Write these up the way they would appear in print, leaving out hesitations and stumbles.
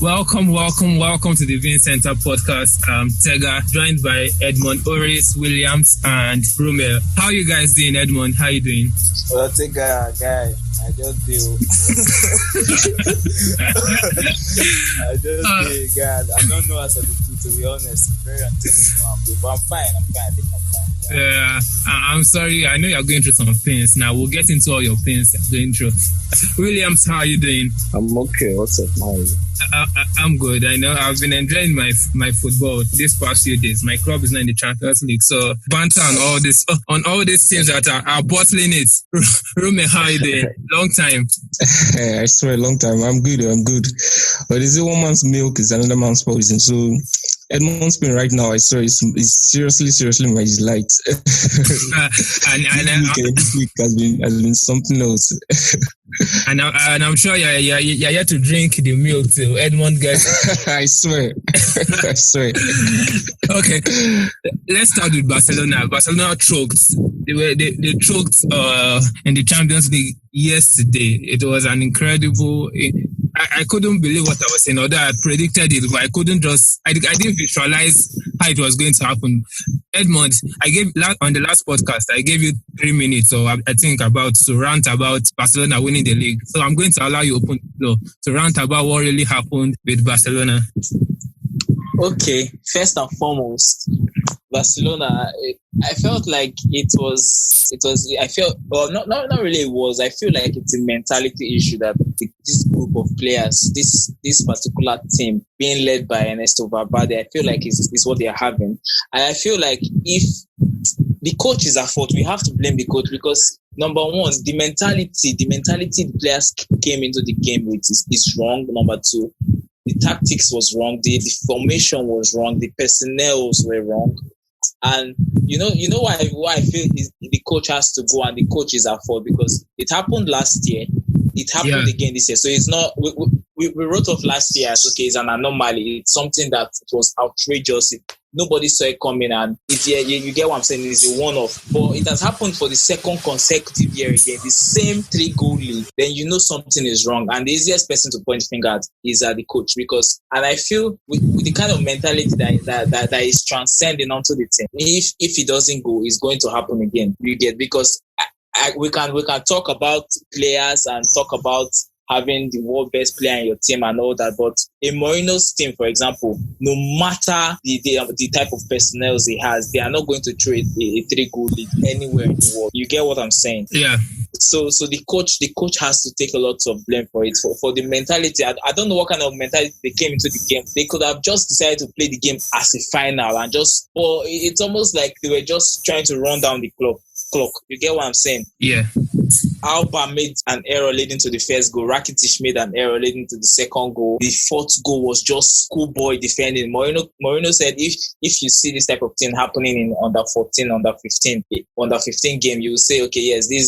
Welcome to the Viewing Center podcast. Tega, joined by Edmund Oris, Williams, and Rume. How are you guys doing, Edmund? How are you doing? Well, Tega, guy, I just do. God. I don't know as I do, to be honest. Very unintentional, but I'm fine. I think I'm fine. Yeah, I'm sorry. I know you're going through some pains. Now we'll get into all your pains you're going through. Williams, how are you doing? I'm okay. What's up? How are you? I'm good. I know I've been enjoying my football this past few days. My club is not in the Champions League, so banter on all these teams that are bottling it. Rume, how are you doing? Long time. I swear, long time. I'm good. But is it one man's milk is another man's poison? So Edmund's pain right now, I swear, is seriously my delight. and this week has been something else. and I'm sure you're yet to drink the milk till Edmund gets. I swear. Okay, let's start with Barcelona. Barcelona choked. They choked in the Champions League yesterday. It was an incredible. I couldn't believe what I was saying, although I predicted it, but I didn't visualize how it was going to happen. Edmund, on the last podcast, I gave you 3 minutes, or I think to rant about Barcelona winning the league. So I'm going to allow you to rant about what really happened with Barcelona. Okay, first and foremost, Barcelona, I felt like it was, I felt, well, not really it was, I feel like it's a mentality issue that this group of players, this particular team being led by Ernesto Valverde, I feel like is what they're having. And I feel like if the coach is at fault, we have to blame the coach because number one, the mentality the players came into the game with is wrong. Number two, the tactics was wrong, the formation was wrong, the personnel were wrong. And you know why I feel the coach has to go and the coach is at fault because it happened last year. It happened again this year. So it's not, we wrote off last year as, okay, it's an anomaly. It's something that was outrageous. Nobody saw it coming and you get what I'm saying, it's a one-off. But it has happened for the second consecutive year again, the same 3-goal lead. Then you know something is wrong. And the easiest person to point the finger at is the coach because, and I feel with the kind of mentality that is transcending onto the team, if it doesn't go, it's going to happen again. You get, because we can talk about players and talk about having the world best player in your team and all that, but in Mourinho's team, for example, no matter the type of personnel he has, they are not going to trade a 3-goal lead anywhere in the world. You get what I'm saying? Yeah. So the coach has to take a lot of blame for it, for the mentality. I don't know what kind of mentality they came into the game. They could have just decided to play the game as a final and it's almost like they were just trying to run down the clock. You get what I'm saying? Yeah. Alba made an error leading to the first goal. Rakitic made an error leading to the second goal. The fourth goal was just schoolboy defending. Mourinho said if you see this type of thing happening in under 14, under 15 game, you will say, okay, yes, they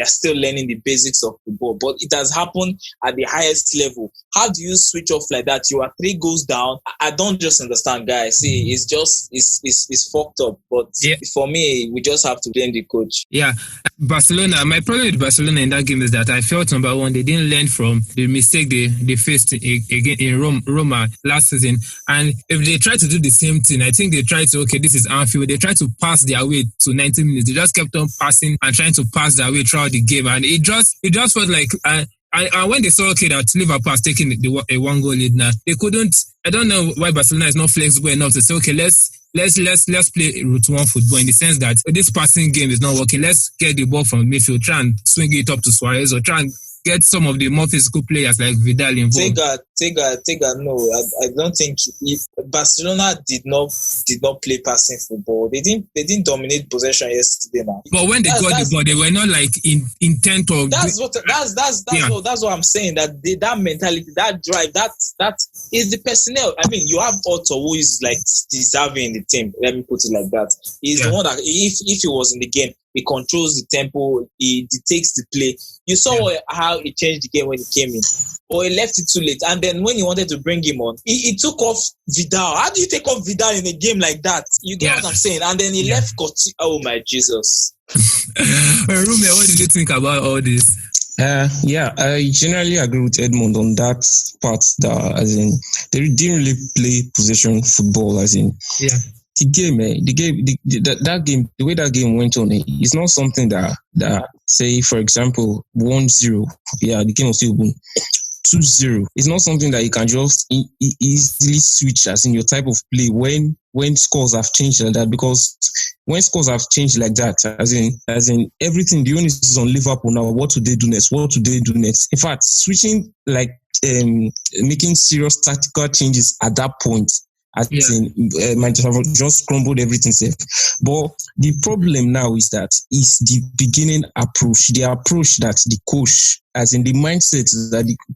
are still learning the basics of football, but it has happened at the highest level. How do you switch off like that? You are 3 goals down. I don't just understand, guys. See, it's fucked up. But for me, we just have to blame the coach. Yeah, Barcelona. My problem with Barcelona in that game is that I felt, number one, they didn't learn from the mistake they faced again in Roma last season. And if they try to do the same thing, I think they try to, okay, this is Anfield. They try to pass their way to 90 minutes. They just kept on passing and trying to pass their way throughout the game, and it just felt like and when they saw, okay, that Liverpool has taken a 1-goal lead now, they couldn't. I don't know why Barcelona is not flexible enough to say, okay, let's play route one football in the sense that this passing game is not working. Let's get the ball from midfield, try and swing it up to Suarez, or try and get some of the more physical players like Vidal involved. Tega, no, I don't think Barcelona did not play passing football. They didn't dominate possession yesterday now. But when they got the ball, they were not like intent of. That's what I'm saying. That mentality, that drive, that is the personnel. I mean, you have Otto, who is like deserving in the team. Let me put it like that. He's the one that if he was in the game, he controls the tempo, he dictates the play. You saw how he changed the game when he came in. Or he left it too late. And then when he wanted to bring him on, he took off Vidal. How do you take off Vidal in a game like that? You get what I'm saying? And then he left Coutinho. Oh my Jesus. Rume, what did you think about all this? Yeah, I generally agree with Edmund on that part. That as in they didn't really play possession football. As in Yeah. That game, the way that game went on, it's not something that say, for example, 1-0. Yeah, the game was still 2-0. It's not something that you can just easily switch as in your type of play when scores have changed like that, because when scores have changed like that, as in everything, the onus is on Liverpool now. What do they do next? In fact, switching like making serious tactical changes at that point, might have just crumbled everything safe. But the problem now is the beginning approach, the approach that the coach, as in the mindset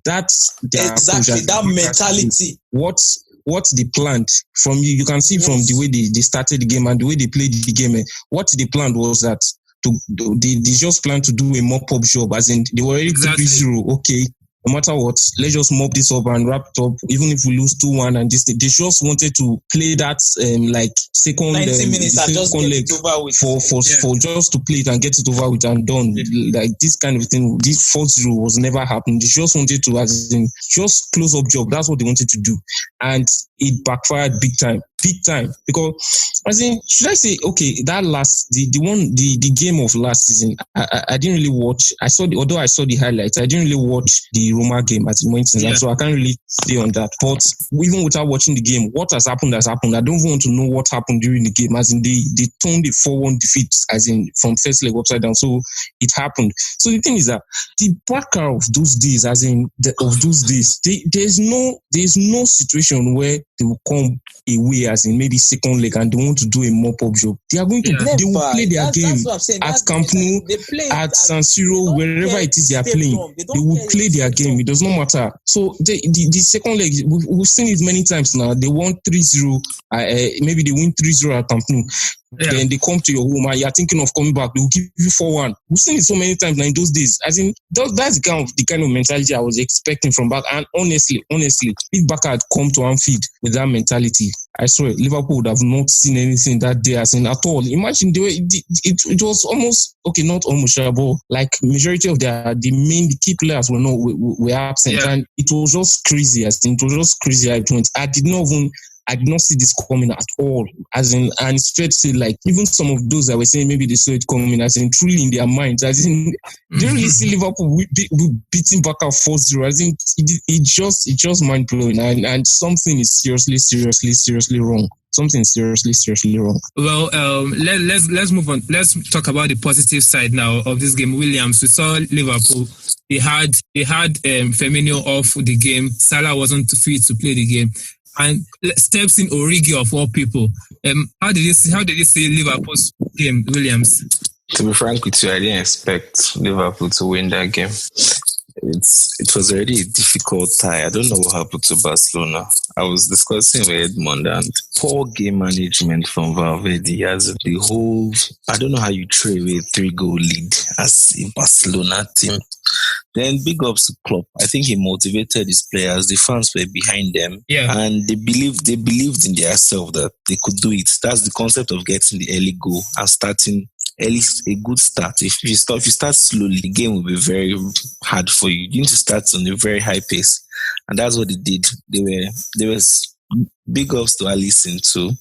that's exactly that mentality. What they planned from you can see from the way they started the game and the way they played the game. What they planned was that they just planned to do a mop-up job, as in they were already 3-0. Okay, no matter what, let's just mop this up and wrap it up. Even if we lose 2-1 and this, they just wanted to play that like second 90 minutes and just get it over with. For just to play it and get it over with and done. Like this kind of thing, this 4-0 was never happening. They just wanted to, as in, just close up job. That's what they wanted to do, and it backfired big time. Because, as in, should I say, okay, that the game of last season, I didn't really watch. Although I saw the highlights, I didn't really watch the Roma game at Mountains, so I can't really stay on that. But even without watching the game, what has happened has happened. I don't want to know what happened during the game, as in they turned the 4-1 defeat, as in from first leg upside down. So it happened. So the thing is that the backer of those days, there's no situation where they will come away, as in maybe second leg, and they want to do a mop-up job. They are going to they will play their game at Camp Nou, at San Siro, wherever it is they are playing. They will play their game. It does not matter. So the second leg, we've seen it many times now. They won 3-0. Maybe they win 3-0 at Camp Nou. Then they come to your home and you're thinking of coming back. They will give you 4-1. We've seen it so many times now in those days. As in, that's the kind of mentality I was expecting from back. And honestly, if Barca had come to Anfield with that mentality, I swear Liverpool would have not seen anything that day, as in at all. Imagine the way it was almost, okay, not almost, but like majority of the key players were absent, and it was just crazy. I did not see this coming at all, as in, and it's fair to say, like, even some of those that were saying maybe they saw it coming, as in, truly in their minds, as in, they don't really see Liverpool beating back at 4-0, as in, it's just mind-blowing, and something is seriously wrong. Something seriously wrong. Well, let's move on. Let's talk about the positive side now of this game. Williams, we saw Liverpool. They had Firmino off the game. Salah wasn't fit to play the game, and steps in Origi of all people. How did you see Liverpool's game, Williams? To be frank with you, I didn't expect Liverpool to win that game. It was already a difficult tie. I don't know what happened to Barcelona. I was discussing with Edmund, and poor game management from Valverde as the whole. I don't know how you throw away a 3-goal lead as a Barcelona team. Then big ups to Klopp. I think he motivated his players. The fans were behind them, and they believed in themselves that they could do it. That's the concept of getting the early goal and starting at least a good start. If you start slowly, the game will be very hard for you. You need to start on a very high pace, and that's what they did. There was big ups to Alisson too.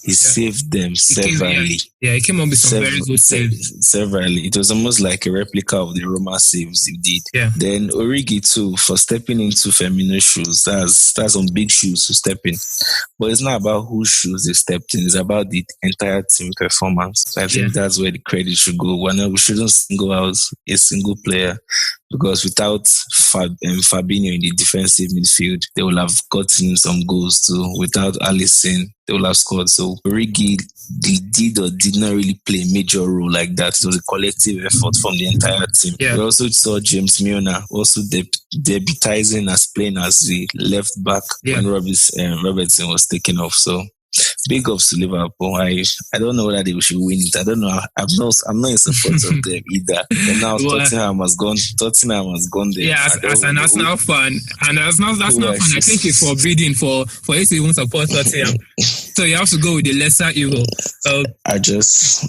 He saved them severally. He came up with some very good saves. Severally. It was almost like a replica of the Roma saves he did. Yeah. Then Origi too, for stepping into Firmino's shoes. That's some big shoes to step in. But it's not about whose shoes they stepped in. It's about the entire team performance. I think that's where the credit should go. We shouldn't single out a single player, because without Fabinho in the defensive midfield, they will have gotten some goals too. Without Alisson, they will have scored. So Origi did or did not really play a major role like that. It was a collective effort from the entire team. Yeah. We also saw James Milner also debuting as playing as the left back when Robertson was taken off. So big ups to Liverpool. I don't know whether they should win it. I don't know. I'm not in support of them either. But now Tottenham has gone there. Yeah, as an Arsenal fan, and as an Arsenal fan, I think it's forbidden for you to even support Tottenham. So you have to go with the lesser evil. I just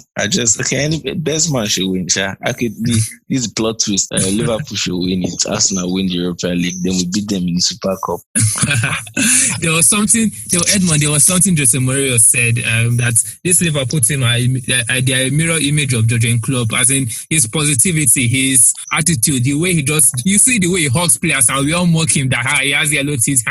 okay. Any best man should win. I could be this plot twist. Liverpool should win it. Arsenal win the Europa League. Then we beat them in the Super Cup. There was something Jose Mourinho said that this Liverpool team they are a mirror image of Jurgen Klopp, as in his positivity, his attitude, the way you see the way he hugs players, and we all mock him that he has yellow teeth,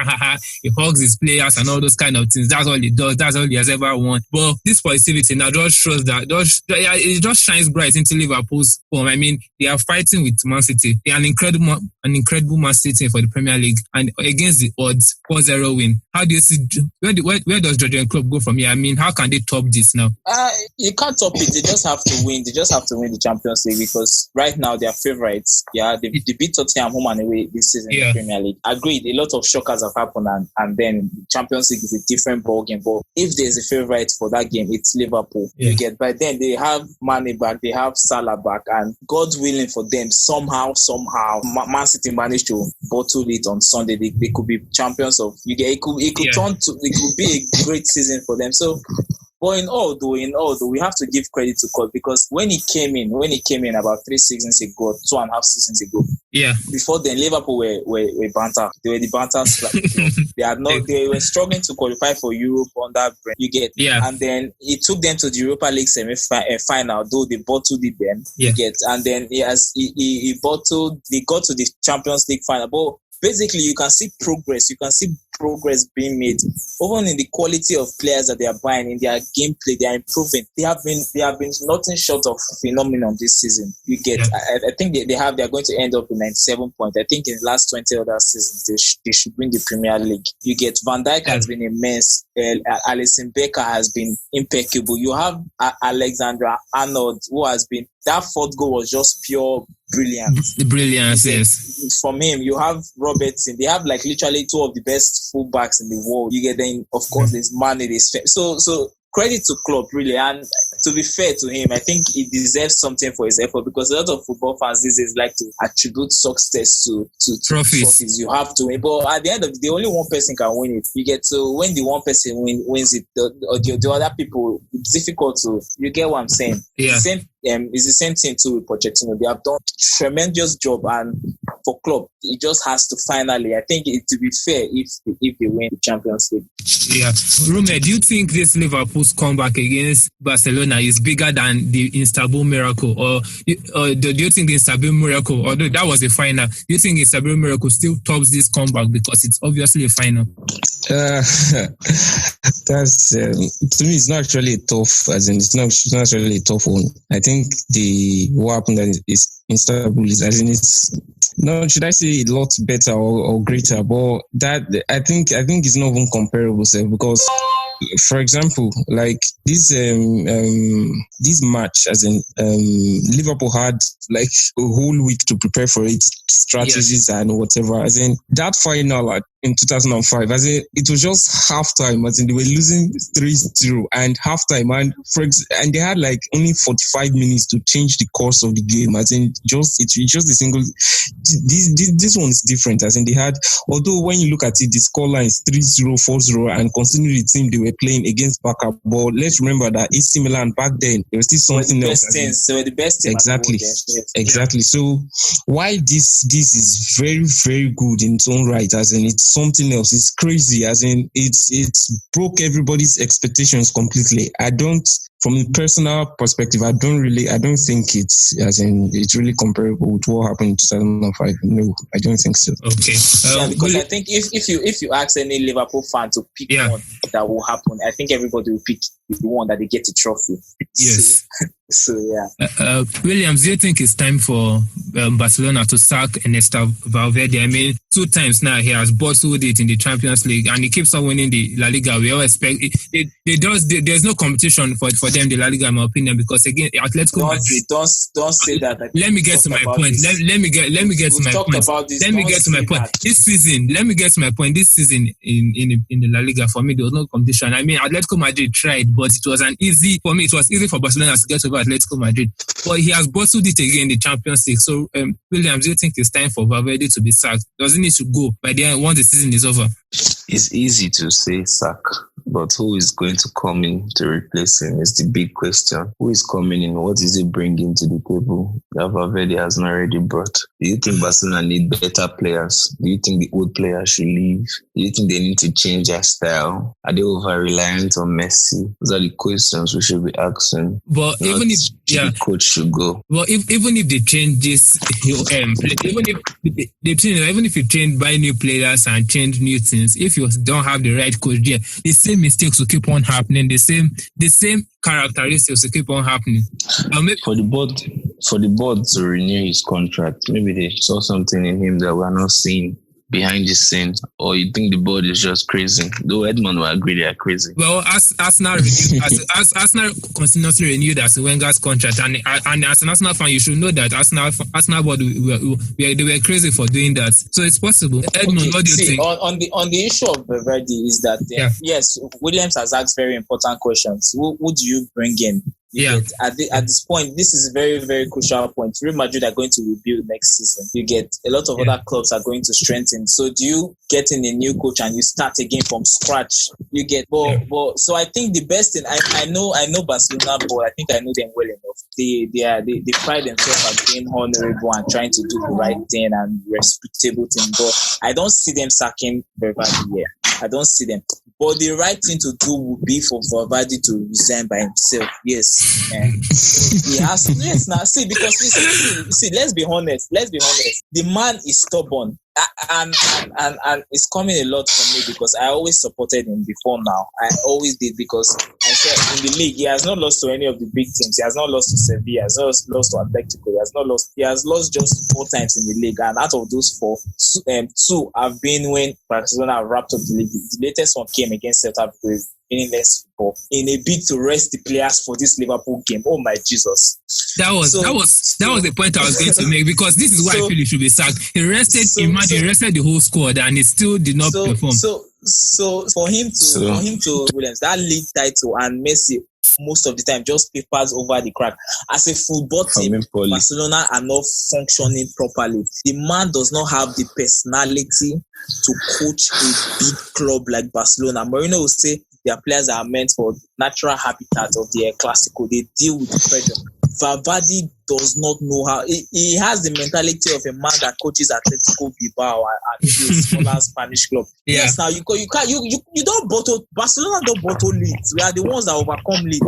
he hugs his players and all those kind of things. That's all he does. That's all he has ever won. But this positivity now just shows that it just shines bright into Liverpool's form. I mean, they are fighting with Man City. They are an incredible Man City for the Premier League, and against the odds, 4-0 win. How do you see where does Jurgen Klopp go from here? I mean, how can they top this now? You can't top it. They just have to win. They just have to win the Champions League, because right now they are favourites. Yeah, they beat Tottenham home and away this season in the Premier League. Agreed, a lot of shockers have happened, and then the Champions League is a different ballgame. But if there's a favourite for that game, it's Liverpool. Yeah. You get, by then they have Mane back, they have Salah back, and God willing for them, somehow, Man City managed to bottle it on Sunday. They could be champions of. You get, it could be a great season for them. So. But in all though, we have to give credit to Klopp, because when he came in about 3 seasons ago, 2.5 seasons ago, before then Liverpool were banter. They were the banter club. They were struggling to qualify for Europe on that brand. You get, and then he took them to the Europa League semi-final, though they bottled it then. You get, and then they got to the Champions League final. But basically, you can see progress. You can see progress being made, even in the quality of players that they are buying, in their gameplay. They are improving. They have been nothing short of phenomenal this season. You get, I think they are going to end up with 97 points. I think in the last 20 other seasons they should win the Premier League. You get, Van Dijk has been immense. Alisson Becker has been impeccable. You have Alexander Arnold, who has been, that fourth goal was just pure brilliance. Yes. From him, you have Robertson. They have like literally two of the best fullbacks in the world. You get, then of course there's Mane, there's so credit to Klopp, really. And to be fair to him, I think he deserves something for his effort, because a lot of football fans these days like to attribute success to trophies. You have to win, but at the end of the day, only one person can win it. You get, so when the one person wins it, the other people, it's difficult to. You get what I'm saying? Yeah. It's the same thing too with Pochettino. They have done a tremendous job, and for Klopp, he just has to finally. I think it to be fair if they win the Champions League. Yeah, Rume, do you think this Liverpool's comeback against Barcelona is bigger than the Istanbul miracle, or do you think the Istanbul miracle, although that was a final, do you think Istanbul miracle still tops this comeback because it's obviously a final? That's to me, it's not actually a tough, as in it's not really a tough one. I think what happened is Istanbul is, as in it's no, should I say a lot better or greater, but that I think it's not even comparable, sir, because for example, like this match, as in Liverpool had like a whole week to prepare for it, strategies and whatever. As in that final in 2005, as in it was just halftime, as in they were losing 3-0 and halftime, and they had like only 45 minutes to change the course of the game. As in it's just a single. This one is different. As in they had, although when you look at it, the scoreline is 3-0, 4-0, and considering the team they were playing against Barca, but let's remember that AC Milan back then there was still something else. They were the best team. Exactly. Exactly. So why this is very, very good in its own right, as in it's something else. It's crazy, as in it's broke everybody's expectations completely. From a personal perspective, I don't think it's, as in it's really comparable with what happened in 2005. No, I don't think so. Okay. Because I think if you ask any Liverpool fan to pick one that will happen, I think everybody will pick the one that they get the trophy. Yes. So yeah. Williams, do you think it's time for Barcelona to sack Ernesto Valverde? I mean, 2 times now he has bottled it in the Champions League, and he keeps on winning the La Liga. We all expect there's no competition for for them the La Liga, in my opinion, because again, Atletico Madrid. Don't say that. Let me get to my point. Let me get to my point. Let me get to my point. This season, let me get to my point. This season in the La Liga, for me, there was no competition. I mean, Atletico Madrid tried, but it was easy for Barcelona to get over Atletico Madrid. But he has bottled it again in the Champions League. So, Williams, do you think it's time for Valverde to be sacked? Does he need to go by the end once the season is over? It's easy to say sack, but who is going to come in to replace him is the big question. Who is coming in? What is he bringing to the table that Valverde has not already brought? Do you think Barcelona need better players? Do you think the old players should leave? Do you think they need to change their style? Are they over-reliant on Messi? Those are the questions we should be asking. But even if the coach should go. Well, even if they change this, even if you change, buy new players and change new things, if you don't have the right coach there, the same mistakes will keep on happening. The same characteristics will keep on happening. For the board to renew his contract, maybe they saw something in him that we're not seeing behind the scenes, or you think the board is just crazy? Though Edmund will agree they are crazy. Well, Arsenal continuously renewed as Wenger's contract, and as an Arsenal fan, you should know that Arsenal board they were crazy for doing that. So it's possible. Edmund, what do you think? On the issue of Valverde is that yes, Williams has asked very important questions. Who do you bring in? At this point, this is a very, very crucial point. Real Madrid are going to rebuild next season. You get a lot of other clubs are going to strengthen. So do you get in a new coach and you start again from scratch? You get, so I think the best thing, I know Barcelona, but I think I know them well enough. They pride themselves as being honorable and trying to do the right thing and respectable thing. But I don't see them sacking Valverde here. I don't see them. But the right thing to do would be for Valverde to resign by himself. Yes. He has now see, because see, let's be honest. The man is stubborn. And it's coming a lot from me because I always supported him before now. I always did, because I said in the league he has not lost to any of the big teams. He has not lost to Sevilla. He has not lost to Atletico. He has lost just 4 times in the league, and out of those 4, 2 have been when Barcelona wrapped up the league. The latest one came against Celta Vigo, meaningless football, in a bid to rest the players for this Liverpool game. Oh my Jesus! That was the point I was going to make, because this is why I feel he should be sacked. He rested the whole squad and he still did not perform. So for him to Williams, that league title and Messi most of the time just papers over the crack. As a football team, Barcelona are not functioning properly. The man does not have the personality to coach a big club like Barcelona. Mourinho will say their players are meant for natural habitat of the Clásico. They deal with the pressure. Valverde does not know how. He has the mentality of a man that coaches Atletico Bilbao and a smaller Spanish club. Yeah. Yes, now you don't bottle. Barcelona don't bottle leads. We are the ones that overcome leads.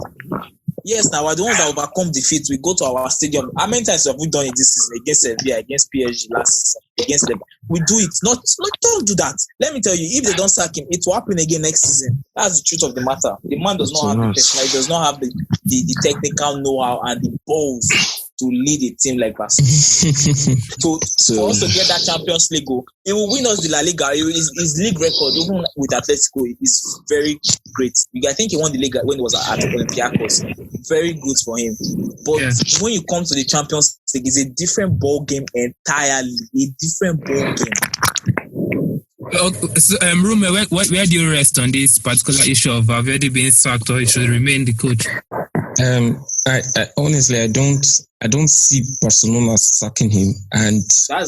Yes, now we're the ones that overcome defeat. We go to our stadium. How many times have we done it this season against Sevilla, against PSG last season, against them? We do it. Not don't do that. Let me tell you, if they don't sack him, it will happen again next season. That's the truth of the matter. The man does not have the personality, does not have the technical know-how and the balls to lead a team like Barcelona. For us to get that Champions League goal, he will win us the La Liga. His league record, even with Atletico, is very great. I think he won the league when he was at Olympiacos. Very good for him. But when you come to the Champions League, it's a different ball game entirely. A different ball game. So, Rume, where do you rest on this particular issue of Valverde being sacked, or he should remain the coach? I honestly, I don't see Barcelona sacking him, and I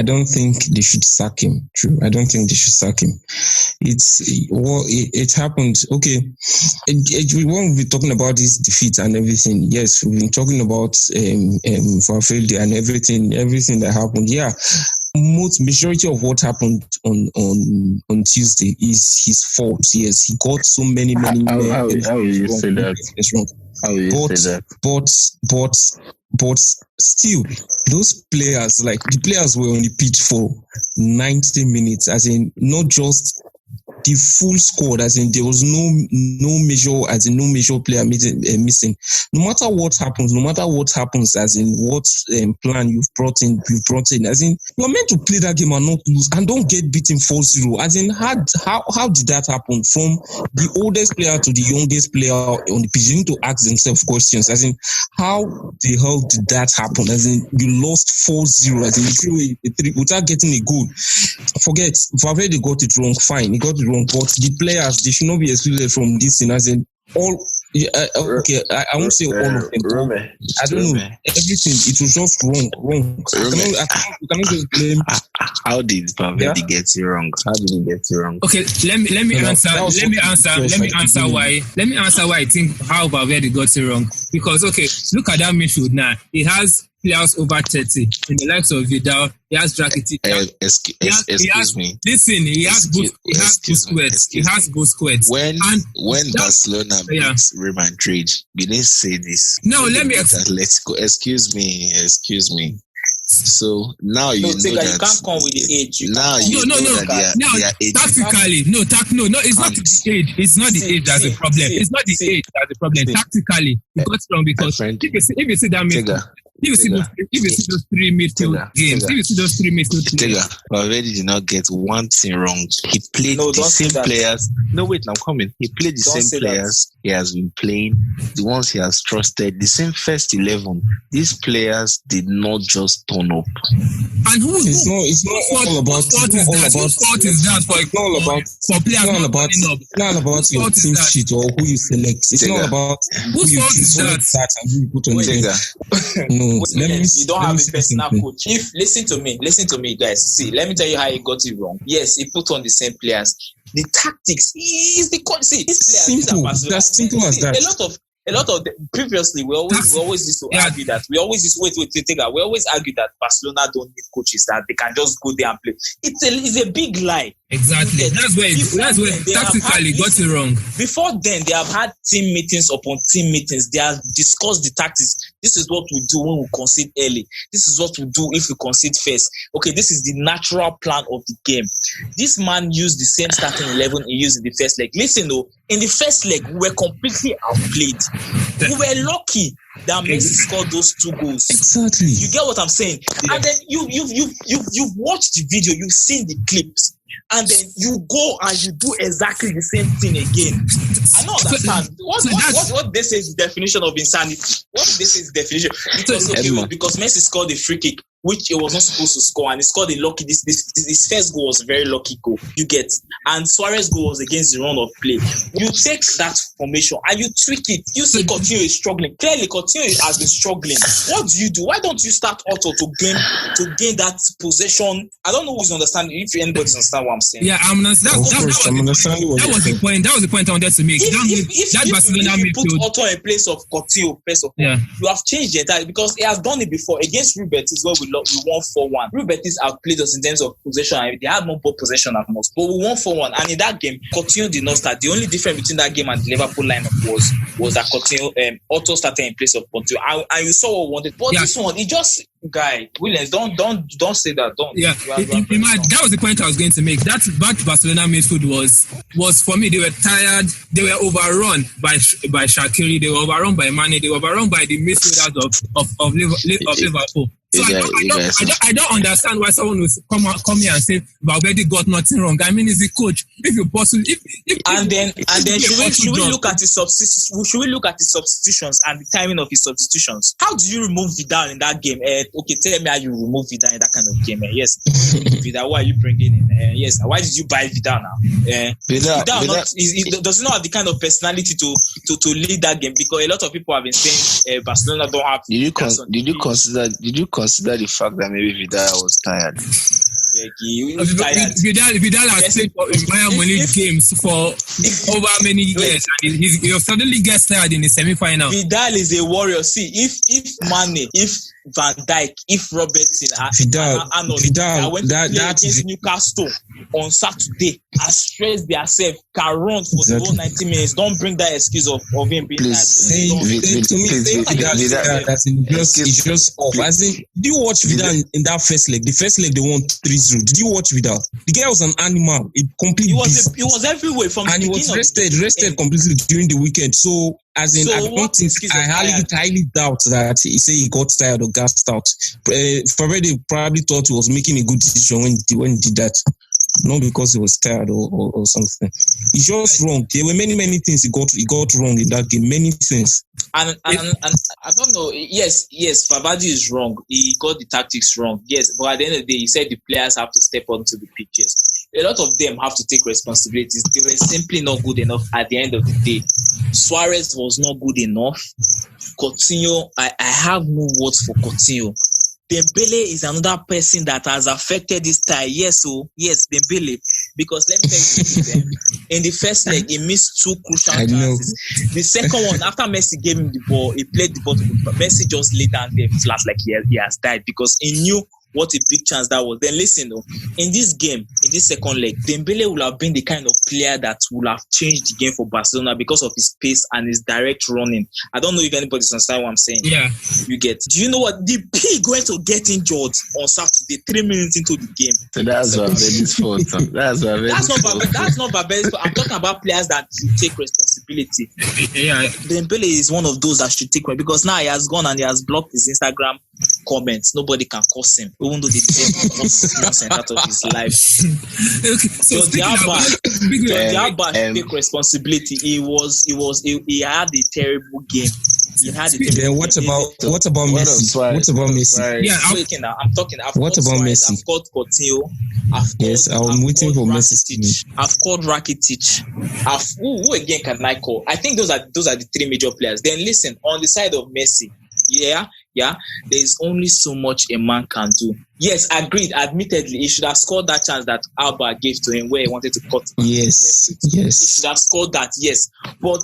don't think they should sack him. True, I don't think they should sack him. It happened. Okay, we won't be talking about this defeat and everything. Yes, we've been talking about Valverde and everything that happened. Yeah. Majority of what happened on Tuesday is his fault. Yes, he got so many. How will you say that? It's wrong. How will you say that? But still, those players, like the players were on the pitch for 90 minutes, as in not just the full squad, as in there was no major player missing. No matter what happens, as in what plan you've brought in, as in you're meant to play that game and not lose, and don't get beaten 4-0. As in, how did that happen? From the oldest player to the youngest player on the pitch, you need to ask themselves questions. As in, how the hell did that happen? As in, you lost 4-0. As in, without getting a goal. Forget, Valverde got it wrong. Fine, he got it wrong. But the players, they should not be excluded from this thing. As in, all. Okay, I won't say all of them. Rume, I don't know everything. It was just wrong. I cannot just blame. How did Valverde get it wrong? How did he get it wrong? Okay, let me answer why I think how Valverde got it wrong. Because okay, look at that midfield now. He has players over 30 in the likes of Vidal. He has Dragic. Excuse me. Listen, he has Busquets. He has Busquets. When Barcelona beats Real Madrid, you didn't say this. No, let me. Let's go. Excuse me. So now you know that you can't come with the age. No. Tactically, it's not the age. It's not the age that's the problem. It's not the age that's the problem. Tactically, you got it wrong because if you see that midfield. If you see those three midfield games, Tega, Valverde did not get one thing wrong. He played the same players. No, wait, I'm coming. He played the same players he has been playing, the ones he has trusted, the same first 11. These players did not just turn up. And it's not all about your team sheet or who you select. It's not about who you select and who you put on the bench. You don't have a personal coach. If listen to me, guys. See, let me tell you how he got it wrong. Yes, he put on the same players. The tactics is the coach. See, these players simple. That's simple as that. A lot of previously we always used to argue that we always argue that Barcelona don't need coaches, that they can just go there and play. It's a big lie. Exactly. That's where tactically got it wrong. Before then, they have had team meetings upon team meetings. They have discussed the tactics. This is what we do when we concede early. This is what we do if we concede first. Okay, this is the natural plan of the game. This man used the same starting 11 he used in the first leg. Listen though, in the first leg, we were completely outplayed. We were lucky that Messi scored those 2 goals. Exactly. You get what I'm saying? Yeah. And then you've watched the video, you've seen the clips. And then you go and you do exactly the same thing again. I don't understand. What this is the definition of insanity. What this is the definition? Because Messi scored a free kick, which he was not supposed to score, and he scored a lucky. This first goal was a very lucky goal. You get, and Suarez goal was against the run of play. You take that formation and you tweak it. You see, Coutinho is struggling. Clearly, Coutinho has been struggling. What do you do? Why don't you start Otto to gain that possession? I don't know who's understanding. If anybody's understand what I'm saying. Yeah, I'm understanding. That was the point. That was the point I wanted to make. If Barcelona you put Otto in place of Coutinho, you have changed the entire, because he has done it before against Rume. Is where we won 4-1. Rume outplayed us in terms of possession. They had more ball possession than us, but we won 4-1. And in that game, Coutinho did not start. The only difference between that game and the Liverpool lineup was that Coutinho, Otto started in place of Coutinho. And you saw what we wanted. But this one, it just Williams, don't say that. Don't. Yeah, that was the point I was going to make. That Barcelona midfield was for me. They were tired. They were overrun by Shaqiri. They were overrun by Mane. They were overrun by the midfielders of Liverpool. So I don't understand why someone will come here and say Valverde got nothing wrong. I mean, he's the coach. If you possibly, should we look at his substitutions? Should we look at his substitutions and the timing of his substitutions? How do you remove Vidal in that game? Okay, tell me how you remove Vidal in that kind of game. Yes, Vidal, why are you bringing in? Yes, why did you buy Vidal now? Vidal does not have the kind of personality to lead that game, because a lot of people have been saying Barcelona don't have. Did you consider the fact that maybe Vidal was tired? Vidal has played in Bayern Munich games for over many years, and he suddenly gets tired in the semi-final. Vidal is a warrior. See, if Van Dijk, if Robertson, Vidal, went to play against Newcastle on Saturday, has stressed themselves, can run for the whole 90 minutes. Don't bring that excuse of him being it's just off. As in, did you watch Vidal in that first leg? The first leg they won 3-0. Did you watch Vidal? The guy was an animal. He was everywhere from and he was rested completely during the weekend. So I highly doubt that he got tired or gassed out. Valverde probably thought he was making a good decision when he did that. Not because he was tired or something. He's just wrong. There were many things he got wrong in that game. Many things. And I don't know. Yes, Valverde is wrong. He got the tactics wrong. Yes, but at the end of the day, he said the players have to step onto the pitches. A lot of them have to take responsibilities. They were simply not good enough at the end of the day. Suarez was not good enough. Coutinho, I have no words for Coutinho. Dembele is another person that has affected this tie. Yes, Dembele. Because let me tell you, in the first leg, he missed 2 crucial chances. The second one, after Messi gave him the ball, he played the ball, but Messi just laid down there flat like he has died because he knew what a big chance that was. Then listen though, in this game, in this second leg, Dembele will have been the kind of player that will have changed the game for Barcelona because of his pace and his direct running. I don't know if anybody's understand what I'm saying. Yeah. You get. Do you know what? The pig went to get injured on Saturday, 3 minutes into the game. So that's Valverde's fault. That's not Valverde's fault. I'm talking about players that should take responsibility. Yeah. Dembele is one of those that should take responsibility because now he has gone and he has blocked his Instagram comments. Nobody can curse him. Even though they didn't nonsense out of his life. Okay, so Diaba should take responsibility. He had a terrible game. What about Messi? What about Messi? Yeah, I'm talking. What about Messi? I've got Coutinho. I'm waiting for Messi. I've called Rakitic. Who again can I call? I think those are the 3 major players. Then listen, on the side of Messi, there's only so much a man can do. Yes, agreed. Admittedly, he should have scored that chance that Alba gave to him where he wanted to cut. Yes. He should have scored that. Yes, but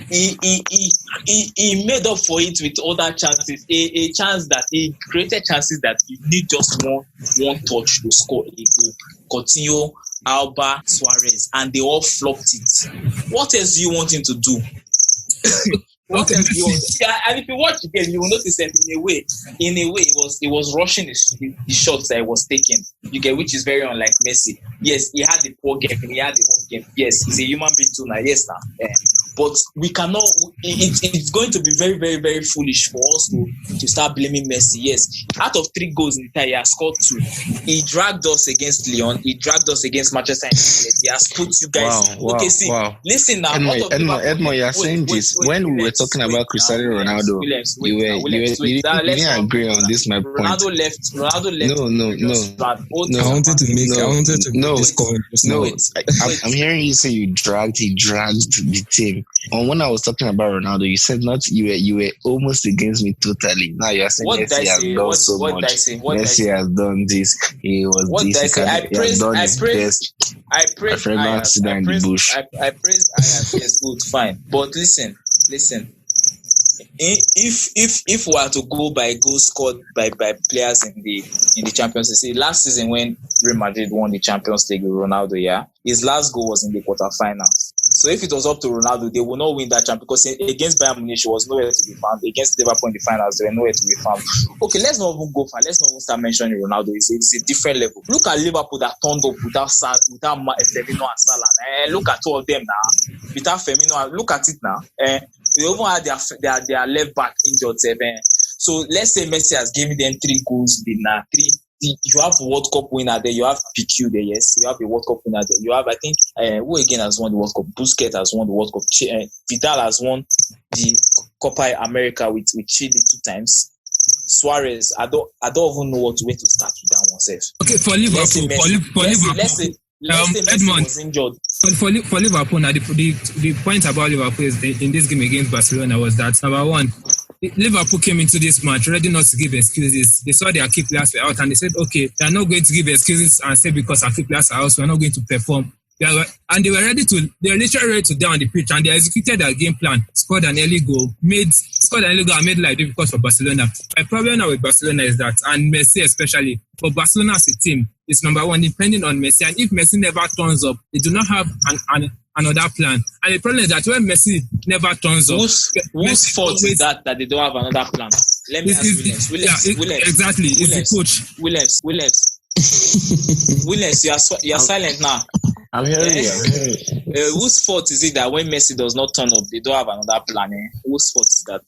he made up for it with other chances. A chance that he created chances that you need just one touch to score a goal. Coutinho, Alba, Suarez, and they all flopped it. What else do you want him to do? And if you watch the game, you will notice that in a way, he was rushing the shots that he was taking. You get, which is very unlike Messi. Yes, he had the poor game, he had the home game. Yes, he's a human being too now. Yes, now. But we cannot. It's going to be very, very, very foolish for us to start blaming Messi. Yes, out of 3 goals in the tie, he has scored 2. He dragged us against Lyon. He dragged us against Manchester United. He has put you guys. Listen now. Edmund, you are saying this when we were talking about Cristiano Ronaldo. You didn't agree on this. My point. Ronaldo left. No. I wanted to make this comment. No, I'm hearing you say he dragged the team. And when I was talking about Ronaldo, you said you were almost against me totally. Now you are saying Messi has done so much. Messi has done this. He was this. He has done his best. I praised Ajax in the bush. I praised Ajax. Yes, good, fine. But listen. If we are to go by goals scored by players in the Champions League, last season when Real Madrid won the Champions League with Ronaldo, his last goal was in the quarterfinals. So if it was up to Ronaldo, they would not win that champion because against Bayern Munich, he was nowhere to be found. Against Liverpool in the finals, they were nowhere to be found. Okay, let's not even go far. Let's not even start mentioning Ronaldo. It's a different level. Look at Liverpool that turned up without Firmino and Salah. Look at 2 of them now. Without Firmino, look at it now. They even had their left back injured. So let's say Messi has given them 3 goals. You have a World Cup winner there. You have PQ there. Yes, you have a World Cup winner there. You have, I think, who again has won the World Cup? Busquets has won the World Cup. Vidal has won the Copa America with Chile 2 times. Suarez, I don't even know where to start with that one. Okay, for Liverpool, let's say Edmund was injured. For Liverpool, now the point about Liverpool is in this game against Barcelona was that number one, Liverpool came into this match ready not to give excuses. They saw their key players were out and they said, okay, they are not going to give excuses and say because our key players are out, we are not going to perform. They were literally ready to die on the pitch, and they executed their game plan, scored an early goal, made life difficult for Barcelona. My problem now with Barcelona is that, and Messi especially, for Barcelona as a team, is number one, depending on Messi. And if Messi never turns up, they do not have another plan. And the problem is that when Messi never turns up, whose fault is that they don't have another plan? Let me ask Williams. Exactly. It's the coach. Williams, you are silent now. I'm hearing you. Whose fault is it that when Messi does not turn up, they don't have another plan? Whose fault is that?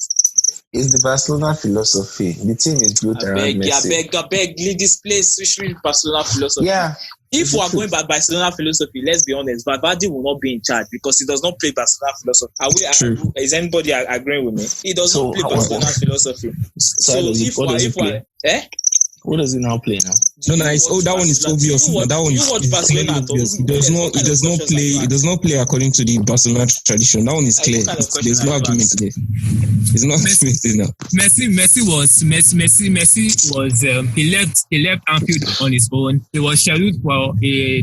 It's the Barcelona philosophy. The team is built around Messi. I beg, leave this place. We should Barcelona philosophy. Yeah. If we are going by Barcelona philosophy, let's be honest, Valverde will not be in charge because he does not play Barcelona philosophy. Is anybody agreeing with me? He does not play Barcelona philosophy. What does he now play now? No, that one is obvious. That one is obvious. He does not play according to the Barcelona tradition. That one is clear. There's no argument there. There's no argument there now. Messi was he left Anfield on his own. He was scheduled for a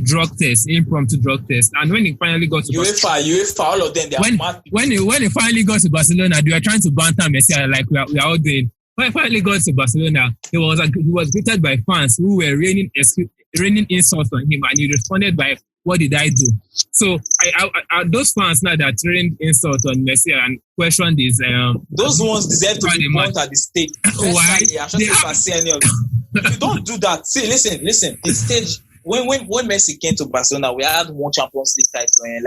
impromptu drug test, and when he finally got to UEFA, all of them, they are mad. When he finally got to Barcelona, they were trying to banter Messi like we are all doing. When he finally got to Barcelona, he was greeted by fans who were raining insults on him, and he responded by, "What did I do?" So I those fans now that rained insults on Messi and questioned his those ones deserve to be burnt at the stake. Why? If you don't do that, see, listen. The stage when Messi came to Barcelona, we had one Champions League title,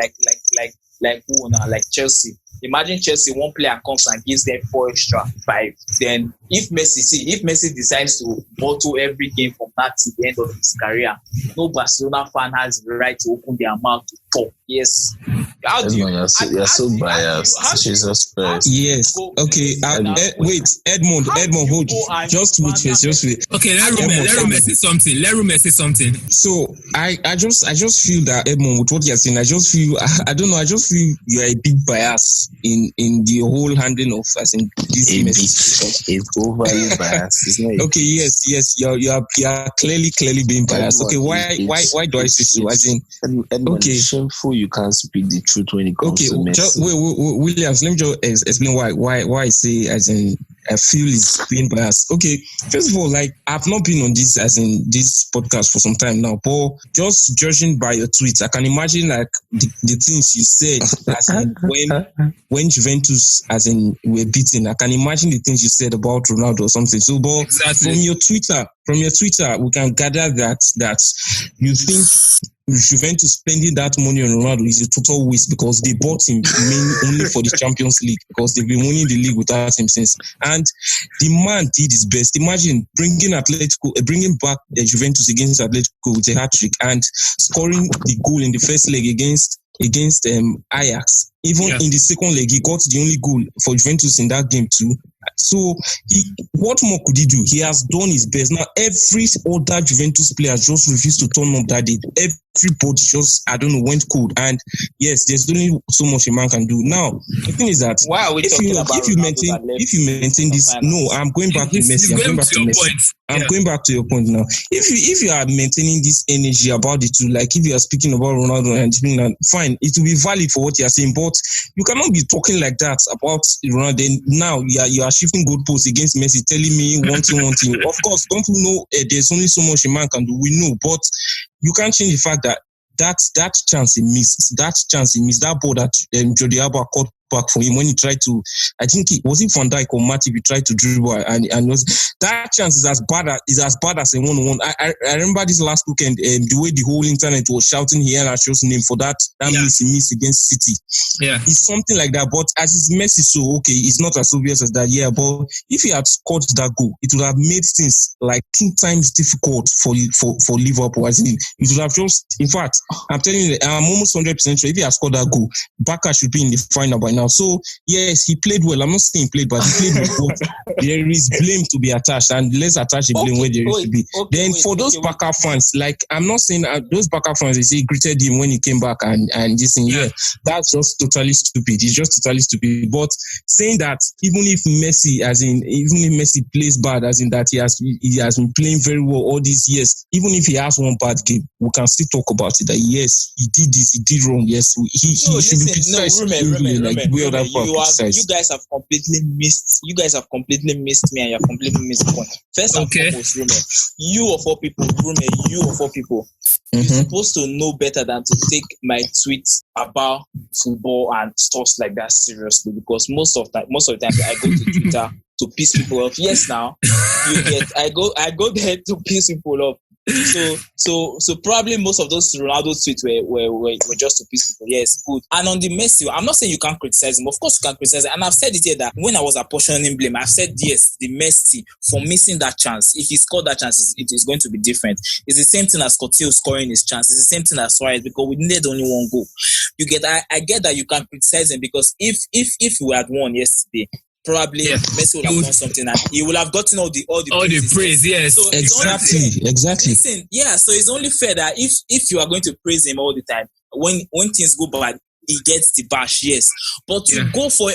like Chelsea. Imagine Chelsea, one player comes and gives them 4 extra, 5. Then if Messi decides to bottle every game from that to the end of his career, no Barcelona fan has the right to open their mouth to talk. Yes. You're so biased. Jesus Christ. Yes. Okay. Wait, Edmund, hold. Just wait. Okay, let Rume say something. So I just feel that, Edmund, with what you're saying, I just feel you're a big bias in the whole handling of as in this message. It's overly biased, isn't it? Okay, yes, you are clearly being biased. Okay, why do I say so? As in, okay, shameful. You can't speak the truth when it comes to Messi. Wait, Williams, let me just explain why I say as in I feel it's being biased. Okay, first of all, like I've not been on this as in this podcast for some time now, but just judging by your tweets, I can imagine like the things you said as in when Juventus as in were beaten. I can imagine the things you said about Ronaldo or something. So, but exactly. From your Twitter, we can gather that you think Juventus spending that money on Ronaldo is a total waste because they bought him only for the Champions League because they've been winning the league without him since. And the man did his best. Imagine bringing back Juventus against Atletico with a hat-trick and scoring the goal in the first leg against Ajax. Even in the second leg, he got the only goal for Juventus in that game too. So, what more could he do? He has done his best. Now, every other Juventus player just refused to turn up that day. Everybody just, went cold. And yes, there's only so much a man can do. Now, the thing is that if you maintain this, no, I'm going back to Messi. I'm going back to your point now. If you are maintaining this energy about the two, like if you are speaking about Ronaldo and fine, it will be valid for what you are saying, but you cannot be talking like that about Ronaldo. Then now you are shifting goalposts against Messi, telling me one thing. Of course, don't you know there's only so much a man can do? We know, but you can't change the fact that chance he missed. That ball that Jordi Alba caught back for him when he tried to, I think was it Van Dijk or Matip, he tried to dribble and was that chance is as bad as a 1-1. I remember this last weekend, the way the whole internet was shouting here and Ashow's name for that miss he missed against City. Yeah, it's something like that. But as it's Messi, so okay, it's not as obvious as that. Yeah, but if he had scored that goal, it would have made things like 2 times difficult for Liverpool. As in, it would have just, in fact, I'm telling you, I'm almost 100% sure if he had scored that goal, Barca should be in the final by now. now. So yes, he played well. I'm not saying he played, but he played well. There is blame to be attached, and let's attach the blame where there is to be. For those Barca fans, like I'm not saying those Barca fans, they say greeted him when he came back and this thing, that's just totally stupid. It's just totally stupid. But saying that even if Messi plays bad, as in that he has been playing very well all these years, even if he has one bad game, we can still talk about it. That yes, he did this, he did wrong. Yes, he should be criticized. You guys have completely missed me, and you have completely missed the point. First and foremost, Rume, you of all people, you're supposed to know better than to take my tweets about football and stuff like that seriously, because most of the time I go to Twitter to piss people off. Yes, now I go there to piss people off. So probably most of those Ronaldo tweets were just to piss people. Yes, good. And on the Messi, I'm not saying you can't criticize him. Of course you can criticize him. And I've said it here that when I was apportioning blame, I've said yes, the Messi for missing that chance. If he scored that chance, it is going to be different. It's the same thing as Coutinho scoring his chance. It's the same thing as Suarez, because we needed only one goal. I get that you can criticize him, because if we had won yesterday, probably Messi would have done something and he would have gotten all the praise. Yes, so exactly. Listen, so it's only fair that if you are going to praise him all the time, when things go bad, he gets the bash. Yes, but to go for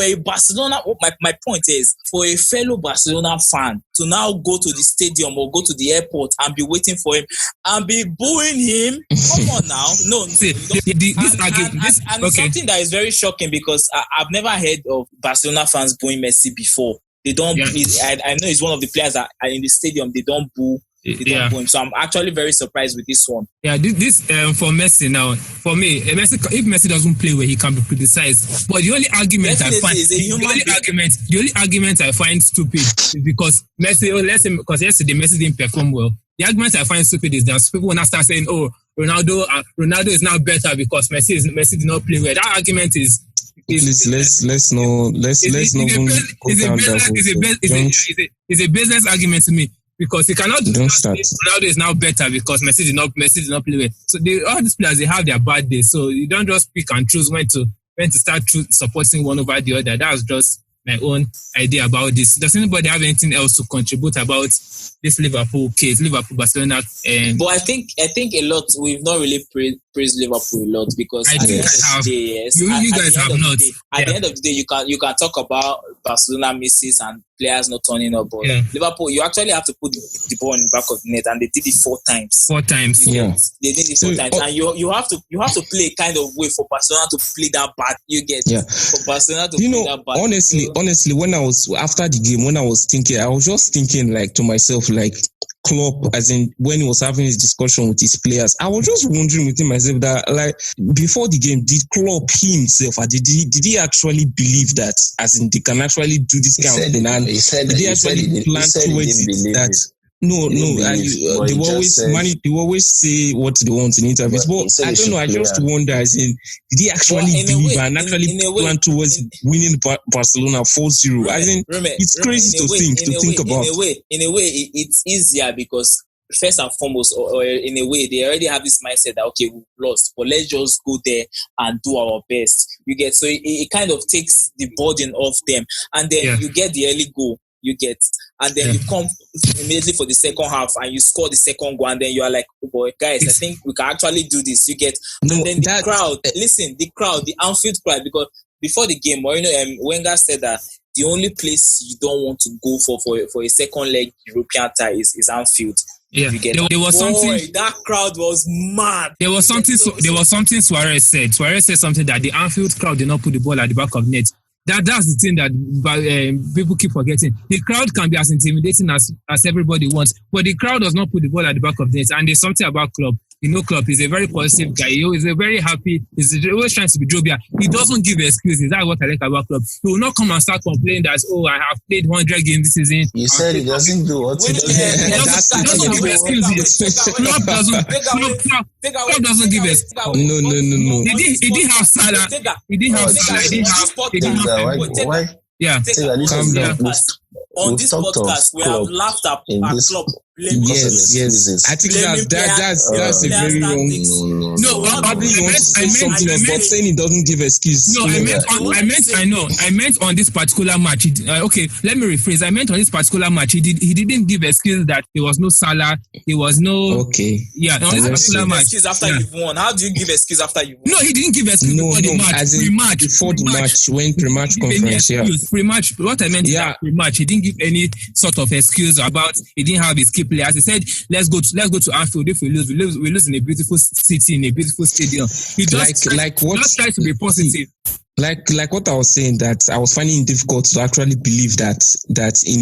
a Barcelona. My point is, for a fellow Barcelona fan to now go to the stadium or go to the airport and be waiting for him and be booing him. Come on now, no. Something that is very shocking, because I've never heard of Barcelona fans booing Messi before. They don't. I know he's one of the players that are in the stadium. They don't boo. So I'm actually very surprised with this one. Yeah, this for Messi now. For me, if Messi doesn't play well, he can be criticized. But the only argument I find stupid is because Messi. Let's say because yesterday Messi didn't perform well. The argument I find stupid is that people will now start saying, "Oh, Ronaldo is now better because Messi did not play well." That argument is. Let's not go down that. It's a business argument to me. Because he cannot do that. Ronaldo is now better because Messi did not play well. So all these players, they have their bad days. So you don't just pick and choose when to start supporting one over the other. That's just my own idea about this. Does anybody have anything else to contribute about this Liverpool case, Liverpool Barcelona? But I think a lot. We've not really praised Liverpool a lot, because at the end of the day, you can talk about Barcelona misses and players not turning up, but Liverpool, you actually have to put the ball in the back of the net, and they did it 4 times. They did it 4 times, and you have to play kind of way for Barcelona to play that bad. For Barcelona to play that bad. Honestly, when I was after the game, when I was just thinking like to myself, like Klopp, as in when he was having his discussion with his players, I was just wondering within myself that, like, before the game, did Klopp himself, or did he actually believe that, as in they can actually do this kind of thing, and did he actually plan towards it? That no, they always say what they want in interviews, but I don't know. I just wonder, as in, did he actually believe and actually plan towards winning Barcelona 4-0? I think it's crazy to think about. In a way, it's easier because first and foremost, or in a way, they already have this mindset that okay, we've lost, but let's just go there and do our best. You get, so it kind of takes the burden off them, and then you get the early goal. You get, and then you come immediately for the second half and you score the second goal, and then you are like, oh boy, guys, I think we can actually do this. You get, and then the crowd, the Anfield crowd, because before the game, Wenger said that the only place you don't want to go for a second leg European tie is Anfield. Yeah, there was something. That crowd was mad. There was something Suarez said. Suarez said something that the Anfield crowd did not put the ball at the back of net. That's the thing that people keep forgetting. The crowd can be as intimidating as everybody wants, but the crowd does not put the ball at the back of the net. And there's something about Klopp. Klopp is a very positive guy. He's a very happy. He's always trying to be jovial. He doesn't give excuses. That's what I like about Klopp. He will not come and start complaining that, I have played 100 games this season. You said he doesn't do what he does. He doesn't give excuses. Klopp doesn't give excuses. No. He did have Salah. He did have Salah. Why? Yeah. Calm down. on this podcast, we have laughed at our club. Yes. I think that's a very wrong. No, probably you want to say something else, but saying it doesn't give excuse. No, I meant on this particular match. Okay, let me rephrase. I meant on this particular match. He didn't give excuse that there was no Salah. There was no. Okay. Yeah, on this particular match. Excuse after you've won. How do you give excuse after you won? No, he didn't give excuse before the match. As in before the match, when pre-match conference. Yeah. Pre-match. What I meant is that pre-match, he didn't give any sort of excuse about he didn't have his key players. He said, "Let's go to Anfield. If we lose in a beautiful city, in a beautiful stadium." He just tries to be positive. Like what I was saying, that I was finding it difficult to actually believe that in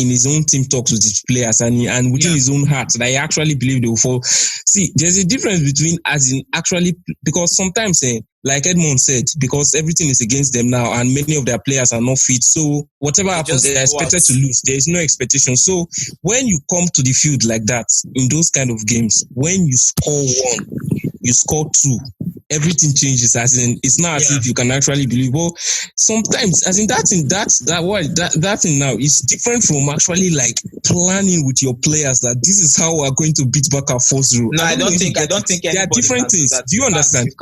his own team talks with his players and within his own heart that he actually believed they will fall. See, there's a difference between as in actually, because sometimes like Edmund said, because everything is against them now and many of their players are not fit, so whatever happens, they're expected to lose. There is no expectation. So when you come to the field like that in those kind of games, when you score one, you score two, everything changes. As in, it's not as if you can actually believe. Well, sometimes, as in that thing now is different from actually like planning with your players that this is how we're going to beat back our first row. No, I don't think there are different things. Do you understand?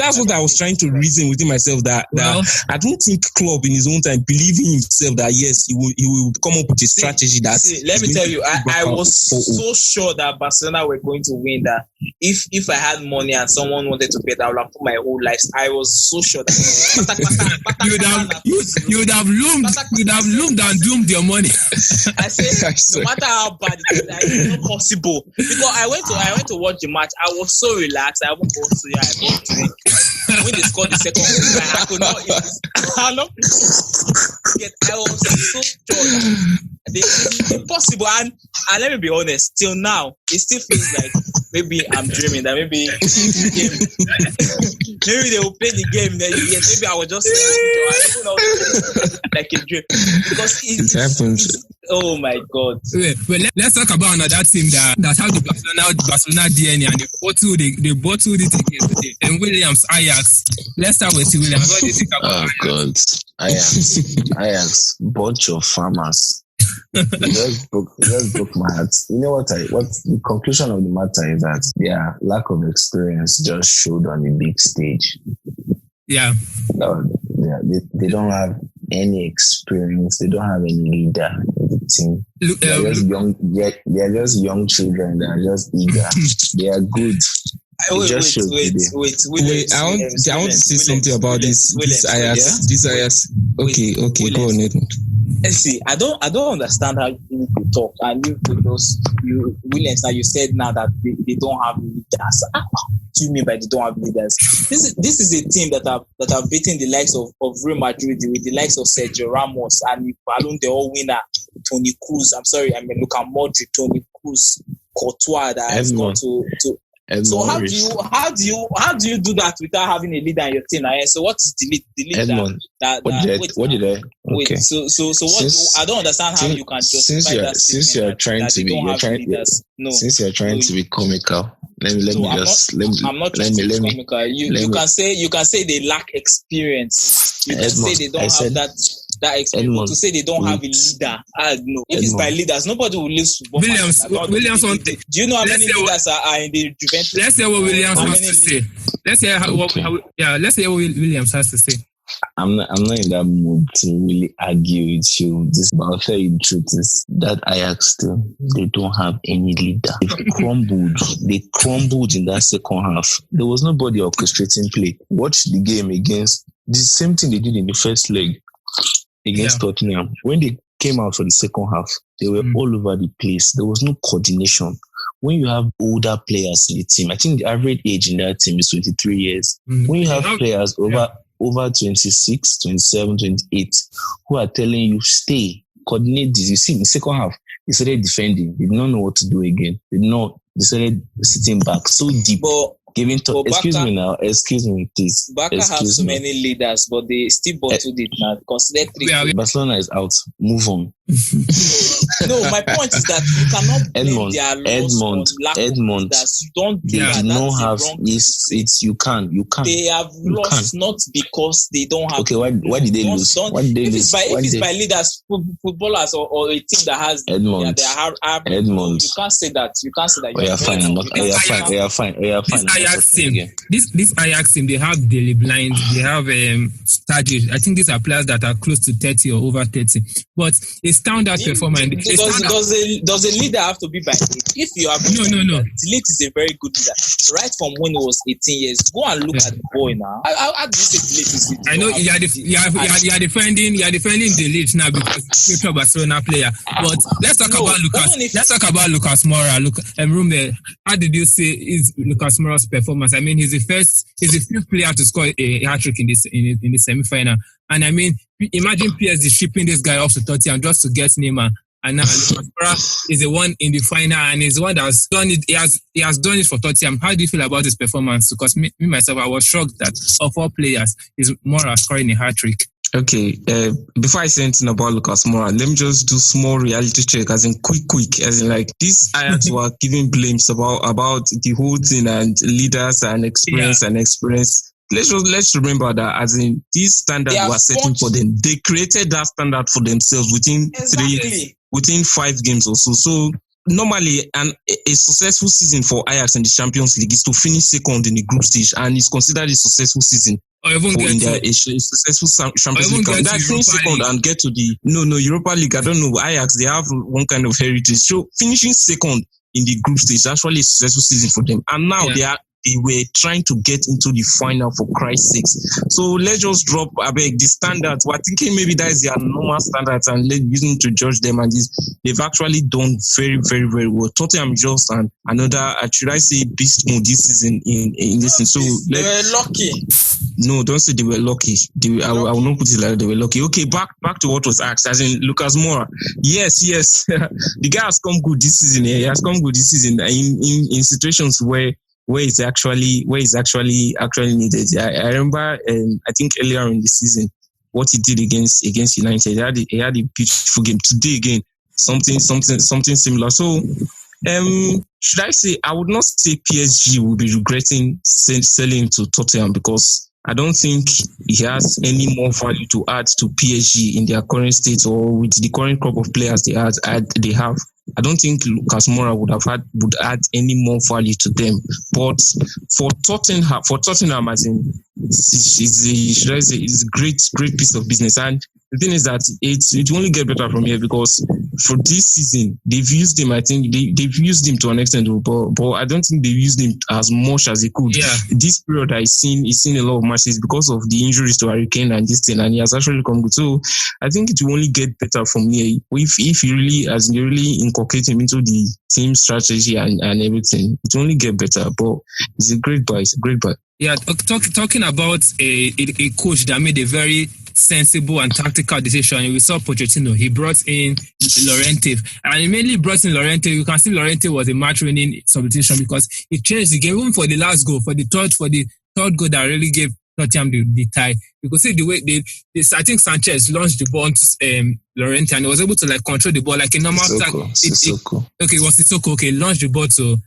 That's what I was trying to reason within myself. That I don't think Klopp in his own time believing himself that yes, he will come up with a strategy that. Let me tell you, I was so sure that Barcelona were going to win. That if I had money and someone wanted to bet, I would have put my whole life. I was so sure that you would have loomed and doomed your money. I said, no matter how bad it is, it's not possible. Because I went to watch the match. I was so relaxed. I won't go to I bought drink. When they scored the second goal, I could not eat. I was so sure. It's impossible. And let me be honest, till now, it still feels like maybe I'm dreaming that maybe they will play the game. Then maybe I was just like a dream because it happens. Oh my God! Well, let's talk about another team that have the Barcelona DNA and they bottled it again. And Williams, Ajax. Let's start with Williams. What do you think about Ajax? Ajax, bunch of farmers. It just broke my heart. You know what the conclusion of the matter is that their lack of experience just showed on the big stage. Yeah. They don't have any experience. They don't have any leader in the team. They're just young. They're just young children. They're just eager. They are good. Wait. I want to say something about this Ajax. Okay, go on, Edmund. See, I don't understand how you talk. And Williams, now you said now that they don't have leaders. What do you mean by they don't have leaders? This is a team that have beaten the likes of Real Madrid with the likes of Sergio Ramos and Balloon d'Or winner Toni Kroos. I'm sorry, I mean Luka Modric, Toni Kroos, Courtois that has gone to. So how do you do that without having a leader in your team? So what is the leader? Edmund, what did I? Okay. So what? I don't understand how you can justify that. Since you are trying to be comical, let me comical. You can say they lack experience. You can say they don't have that experience. Edmund, to say they don't have a leader, no. If it's by leaders, nobody will lose. Williams. Do you know how many leaders are in the Juventus? Let's hear what Williams has to say. Let's hear what Williams has to say. I'm not in that mood to really argue with you. But I'll tell you the truth is that Ajax still, they don't have any leader. They crumbled in that second half. There was nobody orchestrating play. Watch the game against the same thing they did in the first leg against Tottenham. When they came out for the second half, they were all over the place. There was no coordination. When you have older players in the team, I think the average age in that team is 23 years. When you have players over 26, 27, 28 who are telling you, stay, coordinate this. You see, in the second half, they started defending. They did not know what to do again. They started sitting back so deep. Excuse me, please. Barca have so many leaders, but they still bottled it now. Consider 3. Barcelona is out. Move on. No, my point is that you cannot blame their loss on lack of leaders. You don't do that. Don't have it's you can't. They have lost not because they don't have. Okay, why did they lose? If it's by leaders, footballers or a team that has Edmund. You can't say that. Fine. This Ajax team, they have Daily Blind, they have Sturridge. I think these are players that are close to 30 or over 30. But a standout performance. Does a leader have to be by age? If you are no. Delete is a very good leader. Right from when he was 18 years. Go and look at the boy now. How do you say Delete is? I know you are defending Delete now because he's a Barcelona player. But let's talk about Lucas. Let's talk about Lucas Moura. Rume, how did you say is Lucas Moura's performance? I mean, he's the fifth player to score a hat-trick in the semi-final. And I mean, imagine PSG shipping this guy off to Tottenham just to get Neymar. And now Lucas Moura is the one in the final, and he's the one that's done it. He has done it for Tottenham. How do you feel about his performance? Because me myself, I was shocked that of all players, is Moura scoring a hat-trick. Okay, before I say anything about Lucas Moura, let me just do small reality check, as in quick, as in like this Ajax were giving blames about the whole thing and leaders and experience. Let's remember that, as in this standard was setting for them. They created that standard for themselves within 5 games or so. So normally, a successful season for Ajax in the Champions League is to finish second in the group stage, and it's considered a successful season. Or even a successful Champions League. That finish second and get to the Europa League. I don't know. Ajax, they have one kind of heritage. So finishing second in the group stage is actually a successful season for them. And now they were trying to get into the final, for Christ's sakes. So let's just drop the standards. We're thinking maybe that is their normal standards and using to judge them. And they've actually done very, very, very well. Tottenham just another, should I say, beast mode this season in this season. So they were lucky. No, don't say they were lucky. I will not put it like they were lucky. Okay, back to what was asked. As in Lucas Moura. Yes. The guy has come good this season. He has come good this season in situations where it's actually needed. I remember, I think earlier in the season, what he did against United. He had a beautiful game. Today again, something similar. So, should I say, I would not say PSG will be regretting selling to Tottenham, because I don't think he has any more value to add to PSG in their current state, or with the current crop of players they have. I don't think Lucas Moura would add any more value to them. But for Tottenham, as in, it's a great piece of business. And the thing is that it will only get better from here, because for this season they've used him. I think they've used him to an extent, but I don't think they've used him as much as they could. Yeah. This period I've seen a lot of matches because of the injuries to Harry Kane and this thing, and he has actually come good. So I think it will only get better from here if you really inculcate him into the team strategy and everything. It will only get better. But it's a great buy. Yeah, talking about a coach that made a very sensible and tactical decision. We saw Pochettino. He brought in Llorente, and he mainly brought in Llorente. You can see Llorente was a match-winning substitution because he changed the game even for the last goal, for the third goal that really gave Tottenham the tie. You could see the way I think Sanchez launched the ball to Llorente, and he was able to control the ball like a normal attack. Sissoko. Okay, it was Sissoko. Okay, launched the ball to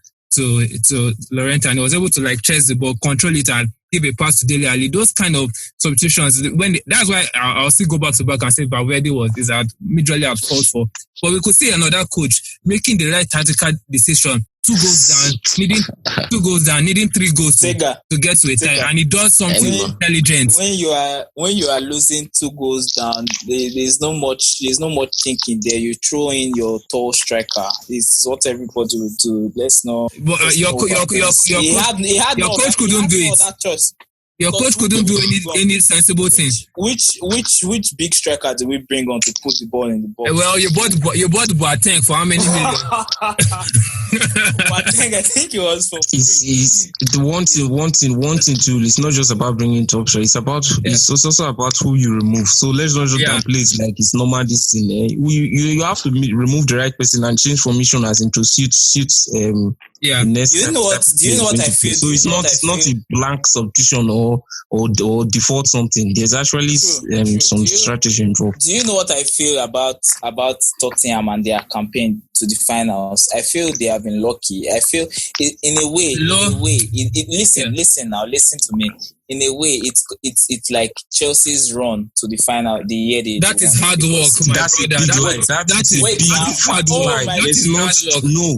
Llorente, and he was able to chase the ball, control it, and give a pass to Dele Alli. Those kind of substitutions, that's why I'll still go back and say Valverde is at majorly at fault for. But we could see another coach making the right tactical decision. 2 goals down, needing 3 goals to get to a tie, and he does something intelligent. When you are losing 2 goals down, there's no much thinking there. You throw in your tall striker. It's what everybody will do. Let's know. But your coach couldn't do it. That choice. Your coach couldn't do any sensible thing. Which big striker did we bring on to put the ball in the box? Well, you bought Boateng for how many million? Boateng, I think it was for free. It's the one thing too. It's not just about bringing top shot. It's also about who you remove. So let's not just downplay it like it's normal. This thing, you have to remove the right person and change formation as into suits Yeah. Do you know what I feel? So it's not a blank substitution or default something. There's actually some strategy involved. Do you know what I feel about Tottenham and their campaign to the finals? I feel they have been lucky. I feel in a way, listen to me. In a way, it's like Chelsea's run to the final the year they. That is hard work, my brother. That is hard work. It's not no.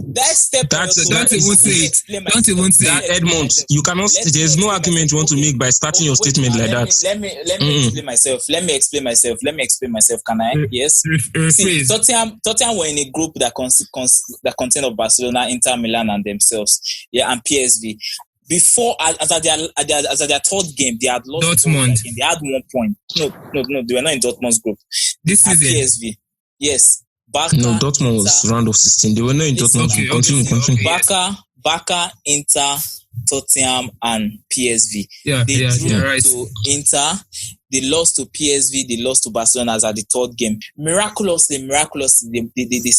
Don't even say it. Don't even say that, Edmund. You cannot. There's no argument you want to make by starting your statement like that. Let me explain myself. Let me explain myself. Can I? Yes. See, Tottenham were in a group that contained of Barcelona, Inter Milan, and themselves. Yeah, and PSV. Before, as at their third game, they had lost. Dortmund. They had 1 point. No, they were not in Dortmund's group. This is PSV. Yes. Dortmund was round of 16. They were not in Dortmund. Continue. Barca, Inter, Tottenham, and PSV. Yeah, they drew right. to Inter. They lost to PSV. They lost to Barcelona as at the third game. Miraculously,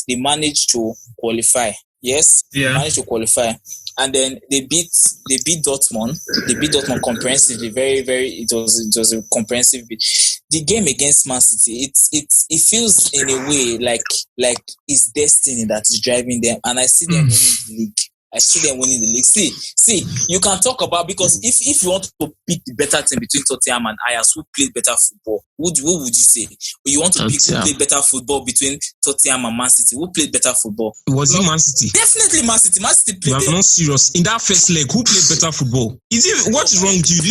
they managed to qualify. Yes, yeah. They managed to qualify. And then they beat Dortmund. They beat Dortmund comprehensively. Very, very. It was a comprehensive beat. The game against Man City, it feels in a way like it's destiny that is driving them. And I see them winning the league. See, you can talk about, because if you want to pick the better team between Tottenham and Ajax, who played better football, what would you say? Or you want to pick who played better football between Tottenham and Man City? Who played better football? Was it Man City? Definitely Man City. Man City played. You are not serious. In that first leg, who played better football? What is wrong with you?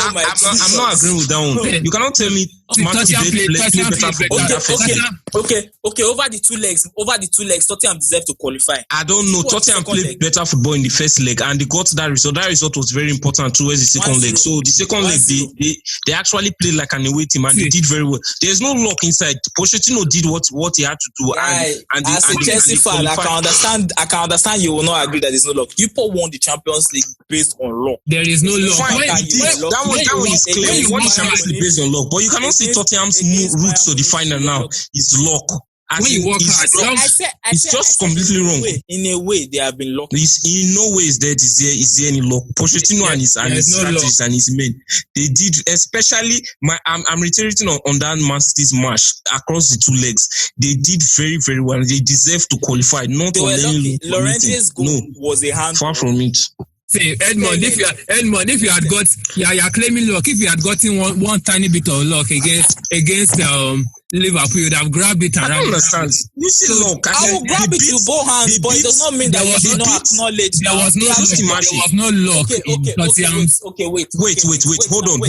I'm not agreeing with that one. You cannot tell me Man City played better football. Okay. Over the two legs, Tottenham deserved to qualify. I don't know. Tottenham played better football in the first leg, and they got that result. That result was very important towards the second leg. So the second leg, they actually played like an away team, and they did very well. There's no luck inside. Pochettino did what he had to do. And as a Chelsea fan, I can understand you will not agree that there's no luck. You won the Champions League based on luck. There is no luck. That one is clear. You won the Champions League based on luck, but you cannot say Tottenham's route to the final now is luck. When you work hard, it's just completely wrong. In a way, they have been lucky. In no way is there any luck. Pochettino and his strategies and his men, they did, especially I'm reiterating on that Man City's match across the two legs. They did very, very well. They deserve to qualify. Not on any Llorente's goal was a hand. Far from it. Say Edmund, if you had got, you're claiming luck. If you had gotten one tiny bit of luck against Liverpool, you'd have grabbed it and I don't understand. You see, look, I will grab it with both hands, but it does not mean that you did not acknowledge. There was no luck. Okay, wait. Hold on.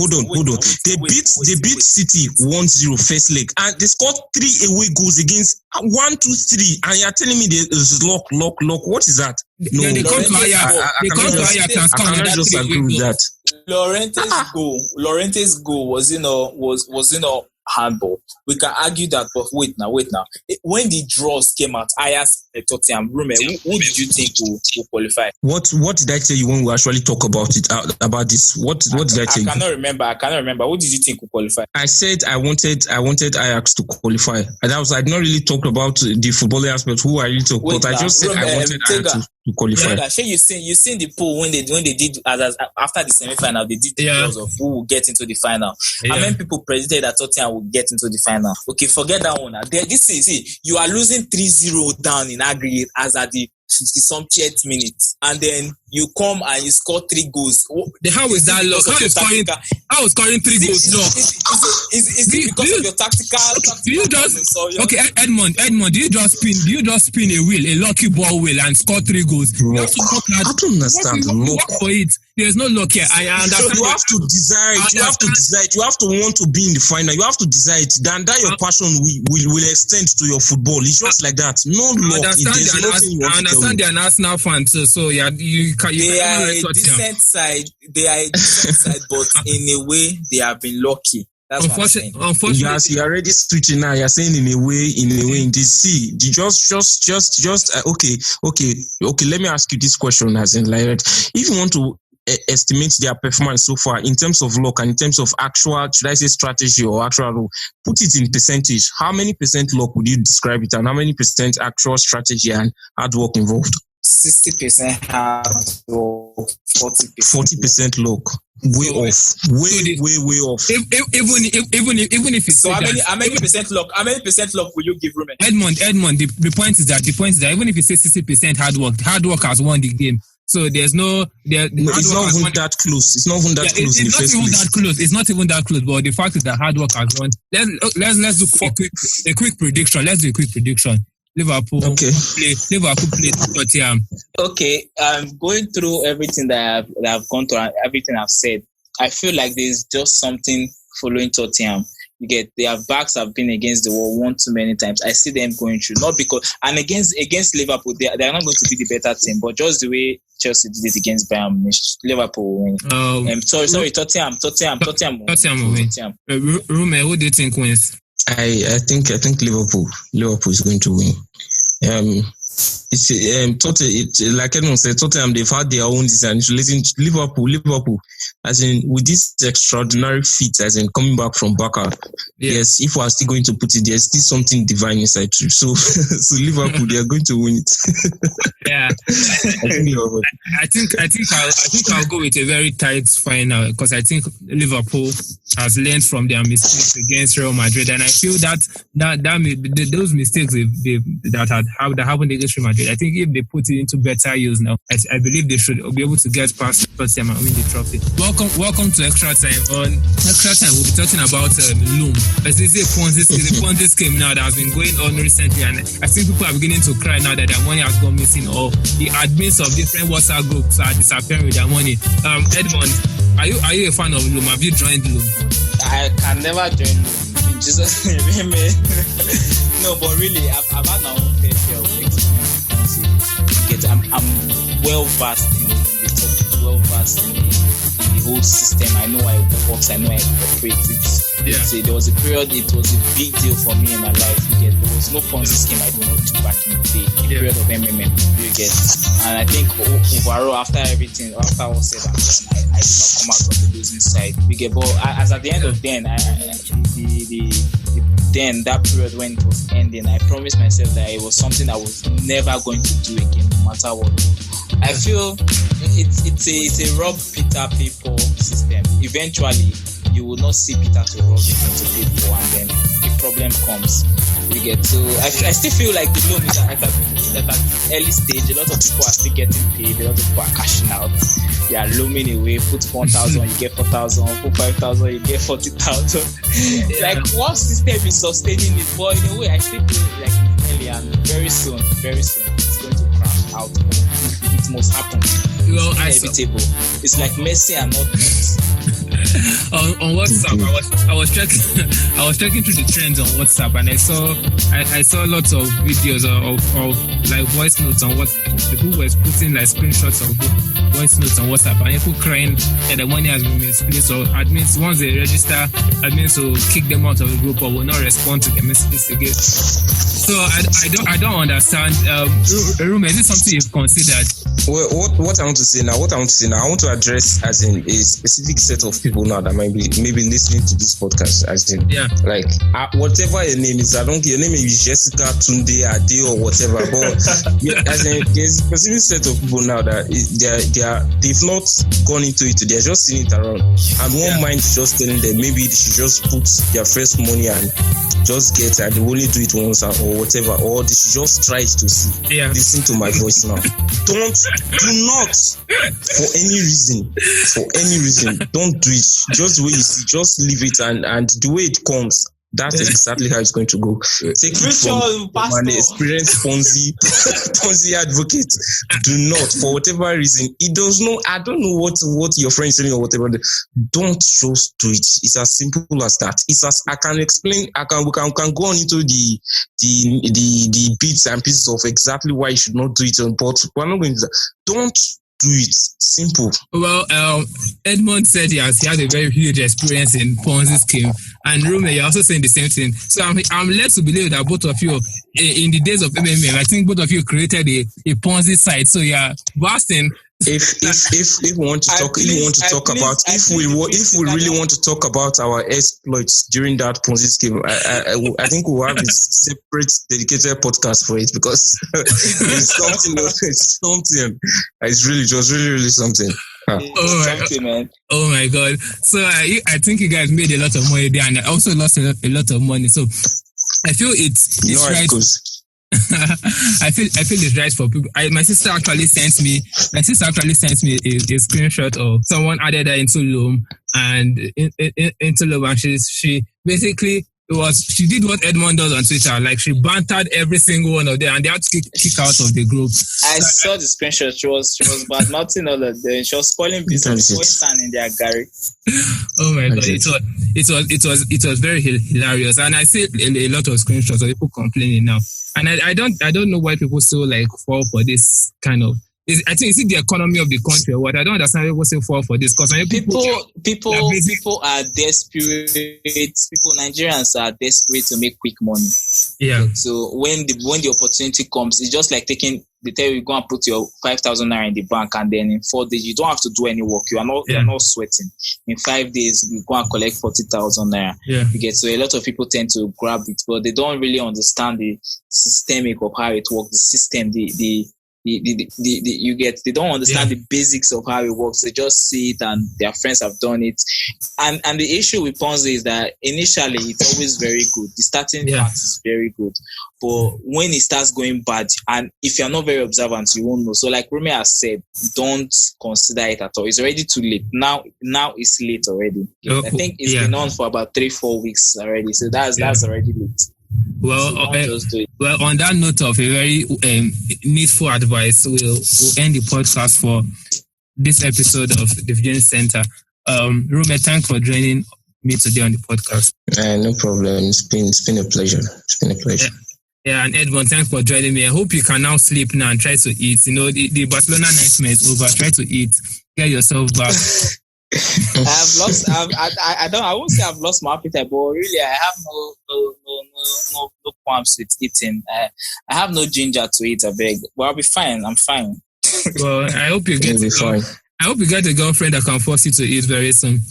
They beat City 1-0 first leg, and they scored 3 away goals against 1, 2, 3, and you're telling me there's luck. What is that? No, they come to Ajax and score. I cannot just agree with that. Llorente's goal was handball. We can argue that, but wait now. When the draws came out, Ajax, Tottenham, Rume, who did you think will qualify? What did I tell you when we actually talk about it? About this? What did I tell you? I cannot remember. What did you think will qualify? I said I wanted Ajax to qualify. And I did not really talk about the footballing aspect. Who I really talk about? I just said I wanted Ajax to qualify. Yeah, you seen the poll when they did after the semi-final, they did the draws of who will get into the final. Yeah. How many people predicted that Tottenham will get into the final? Okay, forget that one. You are losing 3-0 down in aggregate as at the 50-something minutes, and then you come and you score 3 goals. How is that luck? How is scoring 3 goals luck? Is it because of your tactical? Do you just Edmund? Do you just spin a wheel, a lucky ball wheel, and score 3 goals? I don't understand. Work for it. There's no luck here. I understand. You have to desire it. You have to desire it. You have to want to be in the final. You have to desire it. Then that your passion will extend to your football. It's just like that. No luck. I understand they're an Arsenal fan too. So you they are a decent side. But in a way, they have been lucky. That's unfortunately, you're already switching now. You're saying in a way. In this, see, okay. Let me ask you this question, as in, like, if you want to estimate their performance so far in terms of luck and in terms of actual, should I say, strategy or actual role, put it in percentage. How many percent luck would you describe it, and how many percent actual strategy and hard work involved? 60% hard work, 40%. 40% luck. Way off. Way off. Even if it's so how many percent luck? How many percent luck will you give Rume? Edmund, the point is that even if you say 60% hard work has won the game. So there's no. It's not even that close. It's not even that close in the first place. It's not even that close. But the fact is that hard work has won. Let's do a quick prediction. Let's do a quick prediction. Liverpool play Tottenham. Okay, going through everything that I've gone through and everything I've said, I feel like there's just something following Tottenham. You get their backs have been against the wall one too many times. I see them going through, not because and against Liverpool, they are not going to be the better team, but just the way Chelsea did it against Bayern Munich, Liverpool will win. Tottenham will win. Rume, who do you think wins? I think Liverpool is going to win. It's like Edmund said, Tottenham, they've had their own design. Liverpool, as in with this extraordinary feat, as in coming back from Barca. Yeah. Yes, if we are still going to put it, there's still something divine inside too. So Liverpool, they are going to win it. Yeah, I think I'll go with a very tight final because I think Liverpool has learned from their mistakes against Real Madrid, and I feel that those mistakes that happened against Real Madrid, I think if they put it into better use now, I believe they should be able to get past Tottenham and win the trophy. Welcome to Extra Time. On Extra Time, we'll be talking about Loom. This is a Ponzi scheme now that has been going on recently, and I think people are beginning to cry now that their money has gone missing, or the admins of different WhatsApp groups are disappearing with their money. Edmund, are you a fan of Loom? Have you joined Loom? I can never join Loom. In Jesus' name, no, but really, I've had my own fair share of experience. I'm well versed in the topic, well versed in the whole system. I know how it works. I know how it operates. There was a period, it was a big deal for me in my life. There was no Ponzi scheme I did not do back in the day. The period of MMM, and I think overall, after all said and done, I did not come out on the losing side. But as at the end of then, then that period when it was ending, I promised myself that it was something I was never going to do again, no matter what. I feel it's a rob Peter pay Paul system. Eventually, you will not see Peter to rob Peter to pay Paul, and then the problem comes. I still feel like the loan is at an early stage. A lot of people are still getting paid. A lot of people are cashing out. They are looming away. Put 1,000, you get 4,000. Put 5,000, you get 40,000. Like one system is sustaining it, but in a way, I still feel like it's early, and very soon, it's going to crash out. It must happen. Well, it's inevitable. It's like Messi and not Messi. On WhatsApp, I was checking through the trends on WhatsApp, and I saw lots of videos of like voice notes on WhatsApp. People were putting like screenshots of voice notes on WhatsApp, and people crying that the money has been misplaced. So admins, once they register, admins will kick them out of the group or will not respond to the messages again. So I don't understand. Rume, is it something you've considered? Well, what I want to say now, I want to address as in a specific set of people now that might be maybe listening to this podcast, as in like whatever your name is. I don't care. Your name may be Jessica, Tunde, Ade, or whatever. But as in, there's a specific set of people now that they've not gone into it. They're just seeing it around, and one mind is just telling them maybe they should just put their first money and just get it. They only do it once or whatever, or they should just try it to see. Listen to my voice now. Do not for any reason, don't do it. Just the way you see, just leave it, and the way it comes, that's exactly how it's going to go. Take it from an experienced Ponzi advocate. Do not, for whatever reason, it does not. I don't know what your friend is saying or whatever. Don't just do it. It's as simple as that. It's as I can explain. We can go on into the bits and pieces of exactly why you should not do it. But we're not going to. Don't do it. Simple. Well, Edmund said he had a very huge experience in Ponzi scheme, and Rume, you're also saying the same thing. So I'm led to believe that both of you, in the days of MMM, I think both of you created a Ponzi site. So you're vast in If we want to talk, really want to talk about our exploits during that Ponzi scheme, I think we'll have a separate dedicated podcast for it, because it's something. It's something. It was really something. Oh my God! So I think you guys made a lot of money there, and I also lost a lot of money. So I feel it's right. I feel it's right for people. My sister actually sent me a screenshot of someone added her into Loom, and into Loom, and she basically she did what Edmund does on Twitter. Like, she bantered every single one of them, and they had to kick out of the group. I saw the screenshot. She was bad mouthing all of them. She was spoiling business, in their Gary. Oh my God! It was very hilarious, and I see a lot of screenshots of people complaining now. And I don't know why people still like fall for this kind of. I think, is it the economy of the country or what? I don't understand why people still fall for this, because people are desperate. Nigerians are desperate to make quick money. Yeah. So when the opportunity comes, it's just like taking. They tell you go and put your 5,000 naira in the bank, and then in 4 days you don't have to do any work. You're not sweating. In 5 days you go and collect 40,000 naira. Yeah. You get, so a lot of people tend to grab it, but they don't really understand the systemic of how it works. The system, they don't understand the basics of how it works. They just see it and their friends have done it. And the issue with Ponzi is that initially it's always very good. The starting part is very good. But when it starts going bad, and if you're not very observant, you won't know. So like Rume has said, don't consider it at all. It's already too late. Now it's late already. I think it's been on for about 3-4 weeks already. So that's already late. Well, on that note of a very needful advice, we'll end the podcast for this episode of the Vision Center. Rume, thanks for joining me today on the podcast. No problem. It's been a pleasure. Yeah, and Edmund, thanks for joining me. I hope you can now sleep now and try to eat. You know, the Barcelona nightmare is over. Try to eat. Get yourself back. I won't say I've lost my appetite, but really I have no qualms with eating. I have no ginger to eat, I beg. But I'll be fine. I'm fine. Well, I hope you get a girlfriend that can force you to eat very soon.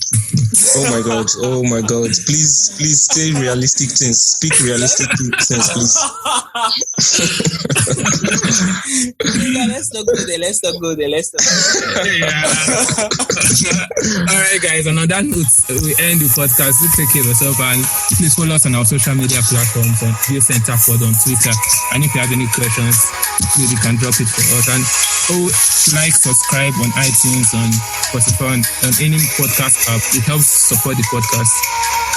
Oh my God. Please say realistic things. Speak realistic things, please. Let's not go there. Yeah. All right, guys. And on that note, we end the podcast. You take care of yourself, and please follow us on our social media platforms on Vision Center Pod on Twitter. And if you have any questions, please, you can drop it for us. And subscribe on iTunes, on Spotify, on any podcast app. It helps support the podcast.